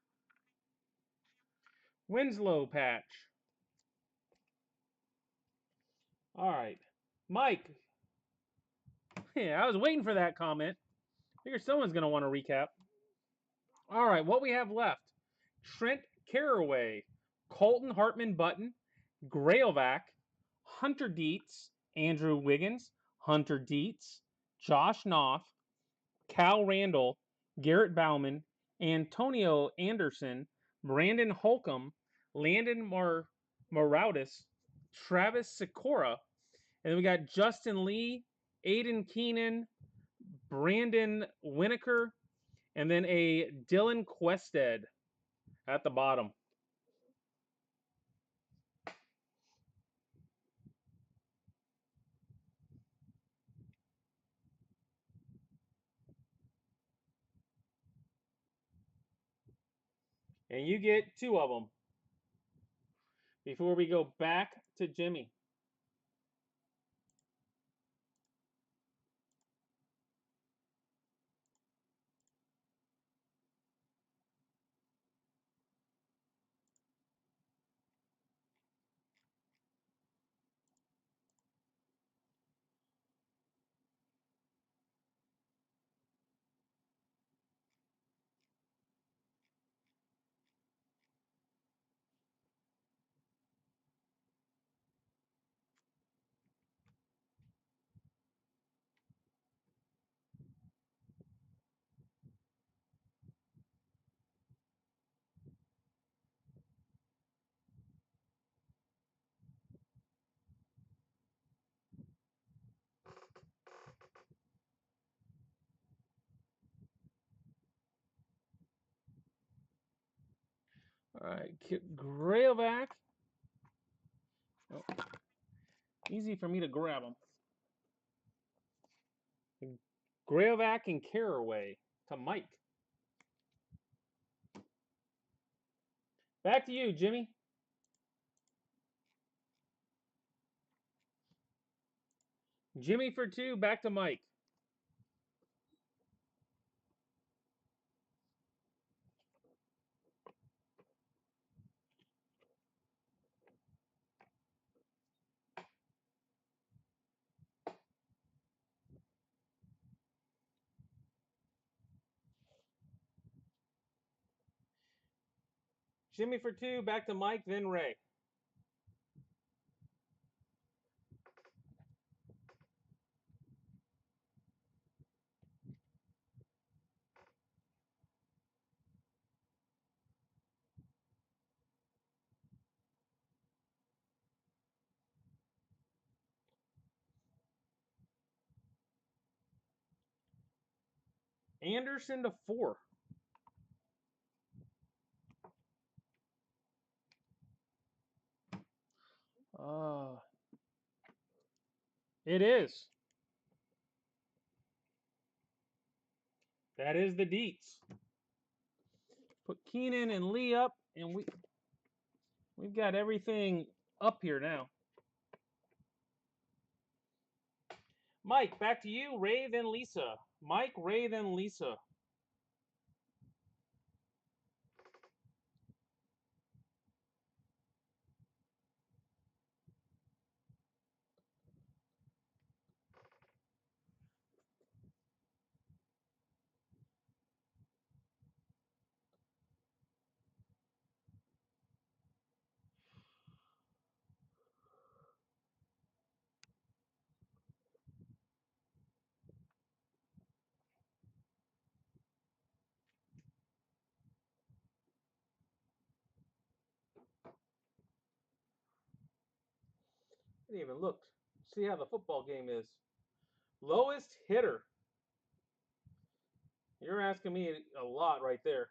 Winslow patch. All right. Mike. Yeah, I was waiting for that comment. Figure someone's going to want to recap. All right, what we have left. Trent Carraway, Colton Hartman Button, Grailvac, Hunter Dietz, Andrew Wiggins, Hunter Dietz, Josh Knopf, Cal Randall, Garrett Bauman, Antonio Anderson, Brandon Holcomb, Landon Marautis, Travis Sikora, and then we got Justin Lee, Aiden Keenan, Brandon Winokur, and then a Dylan Quested at the bottom. And you get 2 of them before we go back to Jimmy. All right, Grailvac. Oh, easy for me to grab them. Grailvac and Carraway to Mike. Back to you, Jimmy. Jimmy for 2, back to Mike. Jimmy for 2, back to Mike, then Ray. Anderson to 4. It is. That is the Dietz. Put Keenan and Lee up, and we've got everything up here now. Mike, back to you. Ray, then Lisa. Mike, Ray, then Lisa. Didn't even look. See how the football game is. Lowest hitter. You're asking me a lot right there.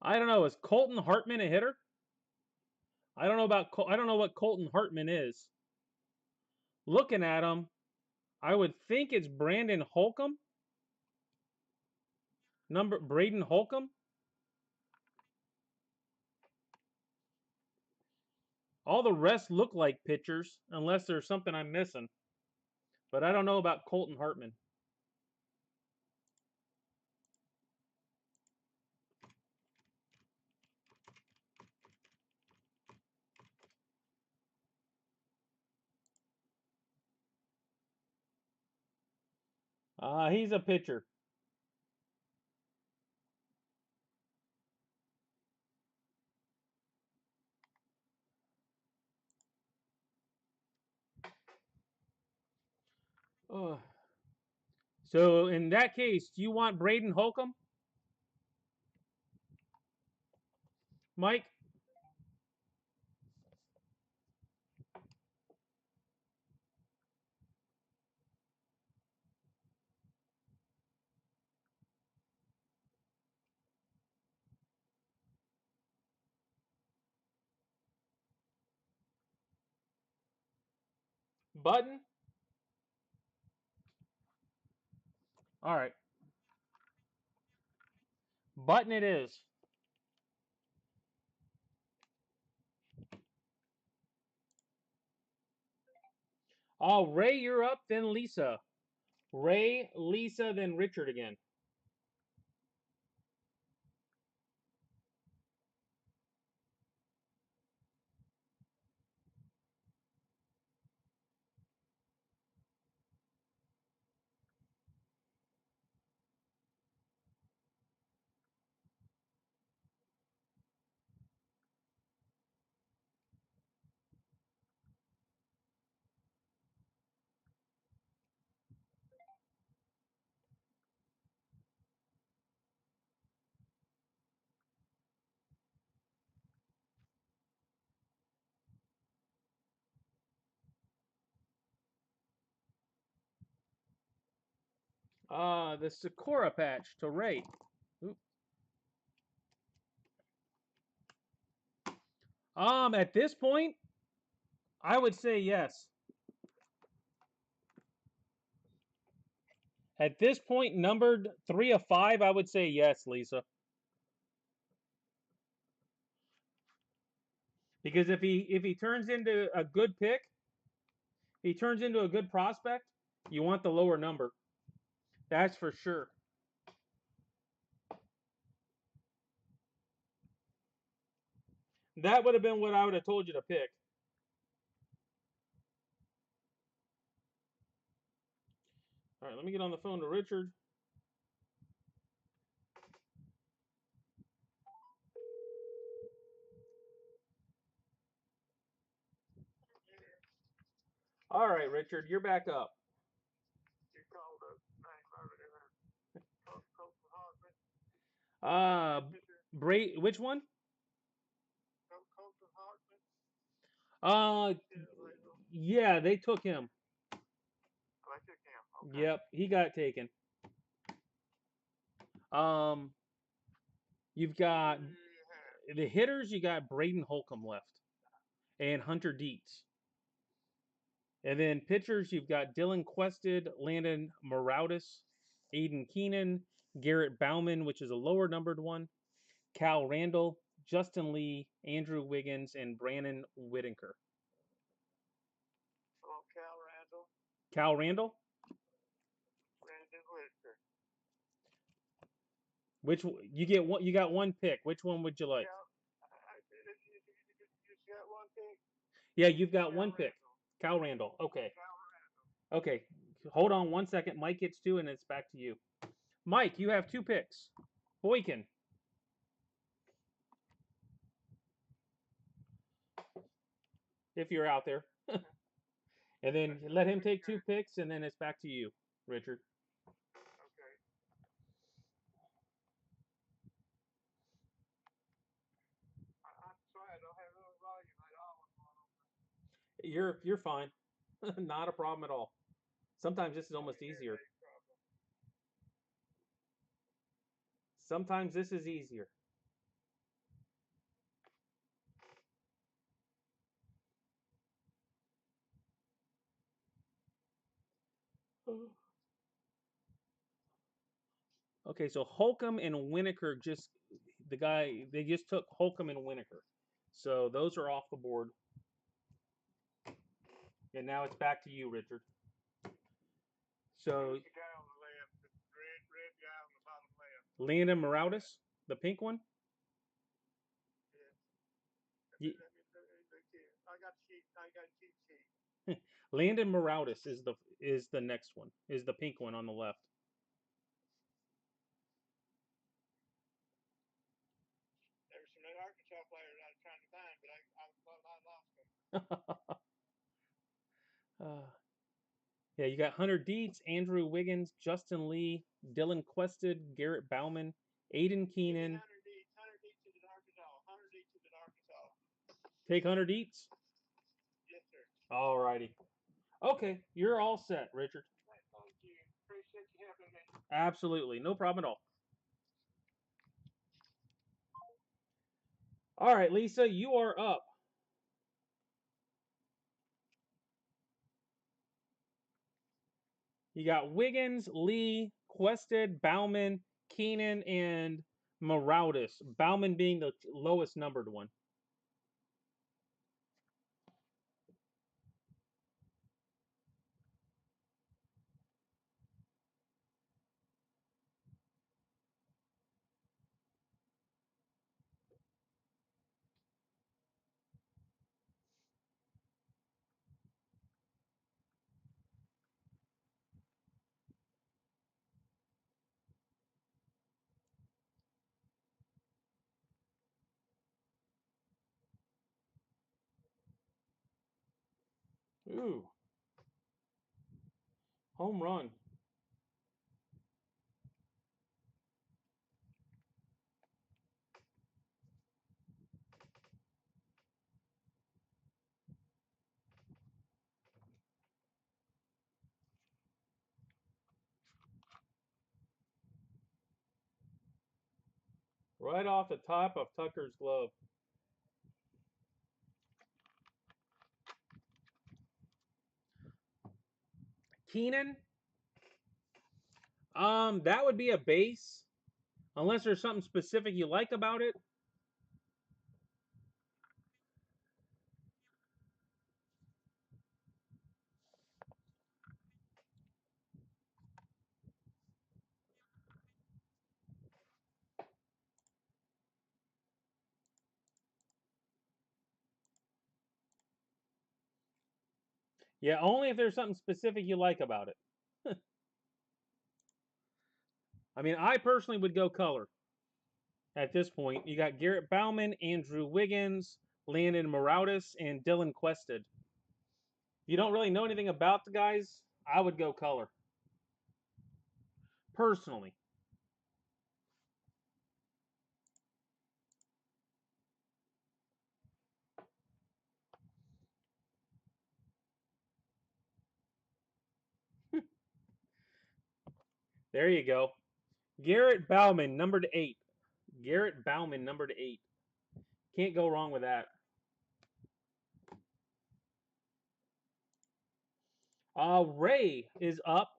I don't know. Is Colton Hartman a hitter? I don't know I don't know what Colton Hartman is. Looking at him, I would think it's Brandon Holcomb. Braden Holcomb. All the rest look like pitchers, unless there's something I'm missing. But I don't know about Colton Hartman. He's a pitcher. So in that case, do you want Braden Holcomb, Mike? Button? All right. Button it is. Oh, Ray, you're up, then Lisa. Ray, Lisa, then Richard again. The Sakura patch to Ray. Oop. At this point, I would say yes. At this point, numbered 3 of 5, I would say yes, Lisa. Because if he turns into a good pick, he turns into a good prospect, you want the lower number. That's for sure. That would have been what I would have told you to pick. All right, let me get on the phone to Richard. All right, Richard, you're back up. You called up Which one? Colton Hartman. Yeah, they took him. I took him. Okay. Yep, he got taken. You've got the hitters. You got Braden Holcomb left, and Hunter Dietz. And then pitchers, you've got Dylan Quested, Landon Morautis, Aiden Keenan, Garrett Bauman, which is a lower numbered one, Cal Randall, Justin Lee, Andrew Wiggins, and Brandon Whitaker. Oh, Cal Randall. Cal Randall? Brandon Whitaker. Which you get one? You got one pick. Which one would you like? You got one pick. Yeah, you've got one pick. Cal Randall. Okay. Okay. Hold on 1 second. Mike gets 2, and it's back to you. Mike, you have 2 picks. Boykin. If you're out there. And then let him take 2 picks, and then it's back to you, Richard. Okay. You're fine. Not a problem at all. Sometimes this is almost easier. Sometimes this is easier. Okay, so Holcomb and Winokur they just took Holcomb and Winokur. So those are off the board. And now it's back to you, Richard. So The guy on the left, the red guy on the bottom left. Landon Morales, the pink one. Yes. I got cheat sheet. Landon Morales is the next one. Is the pink one on the left. There were some Arkansas players I was trying to find, but I lost them. Yeah, you got Hunter Dietz, Andrew Wiggins, Justin Lee, Dylan Quested, Garrett Bauman, Aiden Keenan. Hunter Dietz is in Arkansas. Take Hunter Dietz? Yes, sir. All righty. Okay, you're all set, Richard. Thank you. Appreciate you helping me. Absolutely. No problem at all. All right, Lisa, you are up. You got Wiggins, Lee, Quested, Bauman, Keenan, and Morales. Bauman being the lowest numbered one. Ooh. Home run. Right off the top of Tucker's glove. Keenan. That would be a base. Unless there's something specific you like about it. Yeah, only if there's something specific you like about it. I mean, I personally would go color at this point. You got Garrett Bauman, Andrew Wiggins, Landon Morales, and Dylan Quested. If you don't really know anything about the guys, I would go color. Personally. There you go. Garrett Bauman, numbered 8. Garrett Bauman, numbered 8. Can't go wrong with that. Ray is up.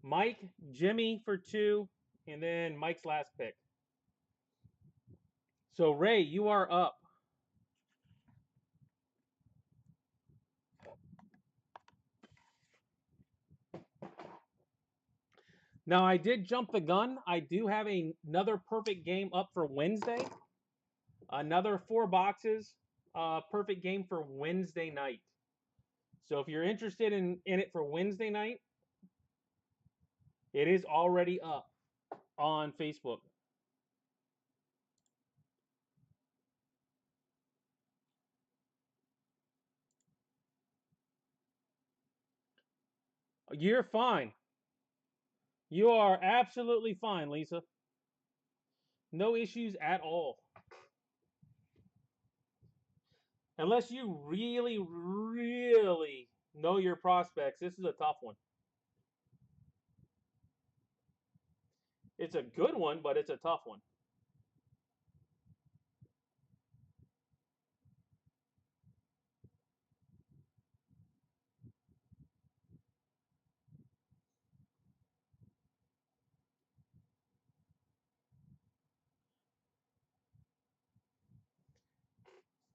Mike, Jimmy for 2, and then Mike's last pick. So, Ray, you are up. Now, I did jump the gun. I do have another perfect game up for Wednesday. Another 4 boxes. Perfect game for Wednesday night. So, if you're interested in it for Wednesday night, it is already up on Facebook. You're fine. You are absolutely fine, Lisa. No issues at all. Unless you really, really know your prospects, this is a tough one. It's a good one, but it's a tough one.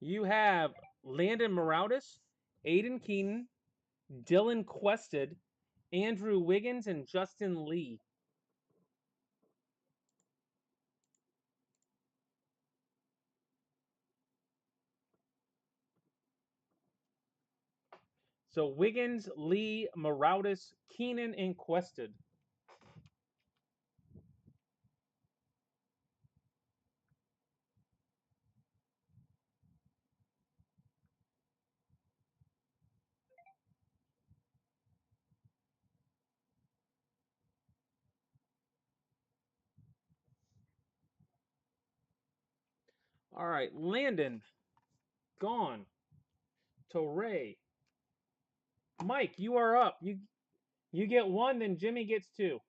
You have Landon Morales, Aiden Keenan, Dylan Quested, Andrew Wiggins, and Justin Lee. So Wiggins, Lee, Morales, Keenan, and Quested. All right, Landon, gone. To Ray. Mike, you are up. You get one, then Jimmy gets two.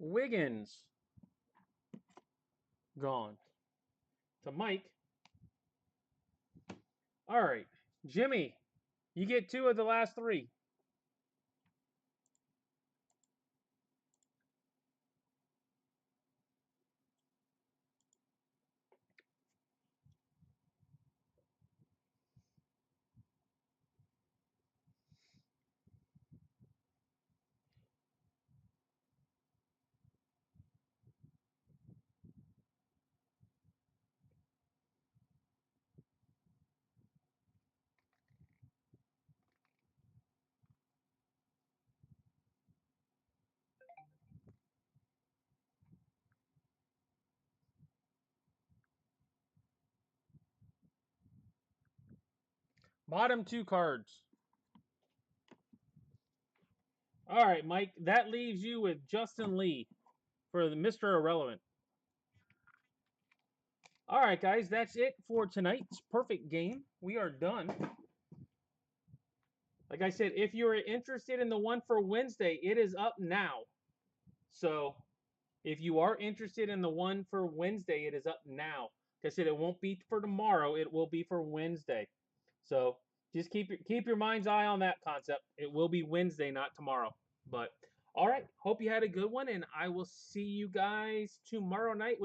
Wiggins, gone. To Mike. All right, Jimmy, you get two of the last three. Bottom two cards. All right, Mike, that leaves you with Justin Lee for the Mr. Irrelevant. All right, guys, that's it for tonight's perfect game. We are done. Like I said, if you're interested in the one for Wednesday, it is up now. So if you are interested in the one for Wednesday, it is up now. Like I said, it won't be for tomorrow. It will be for Wednesday. So just keep your mind's eye on that concept. It will be Wednesday, not tomorrow. But all right, hope you had a good one, and I will see you guys tomorrow night.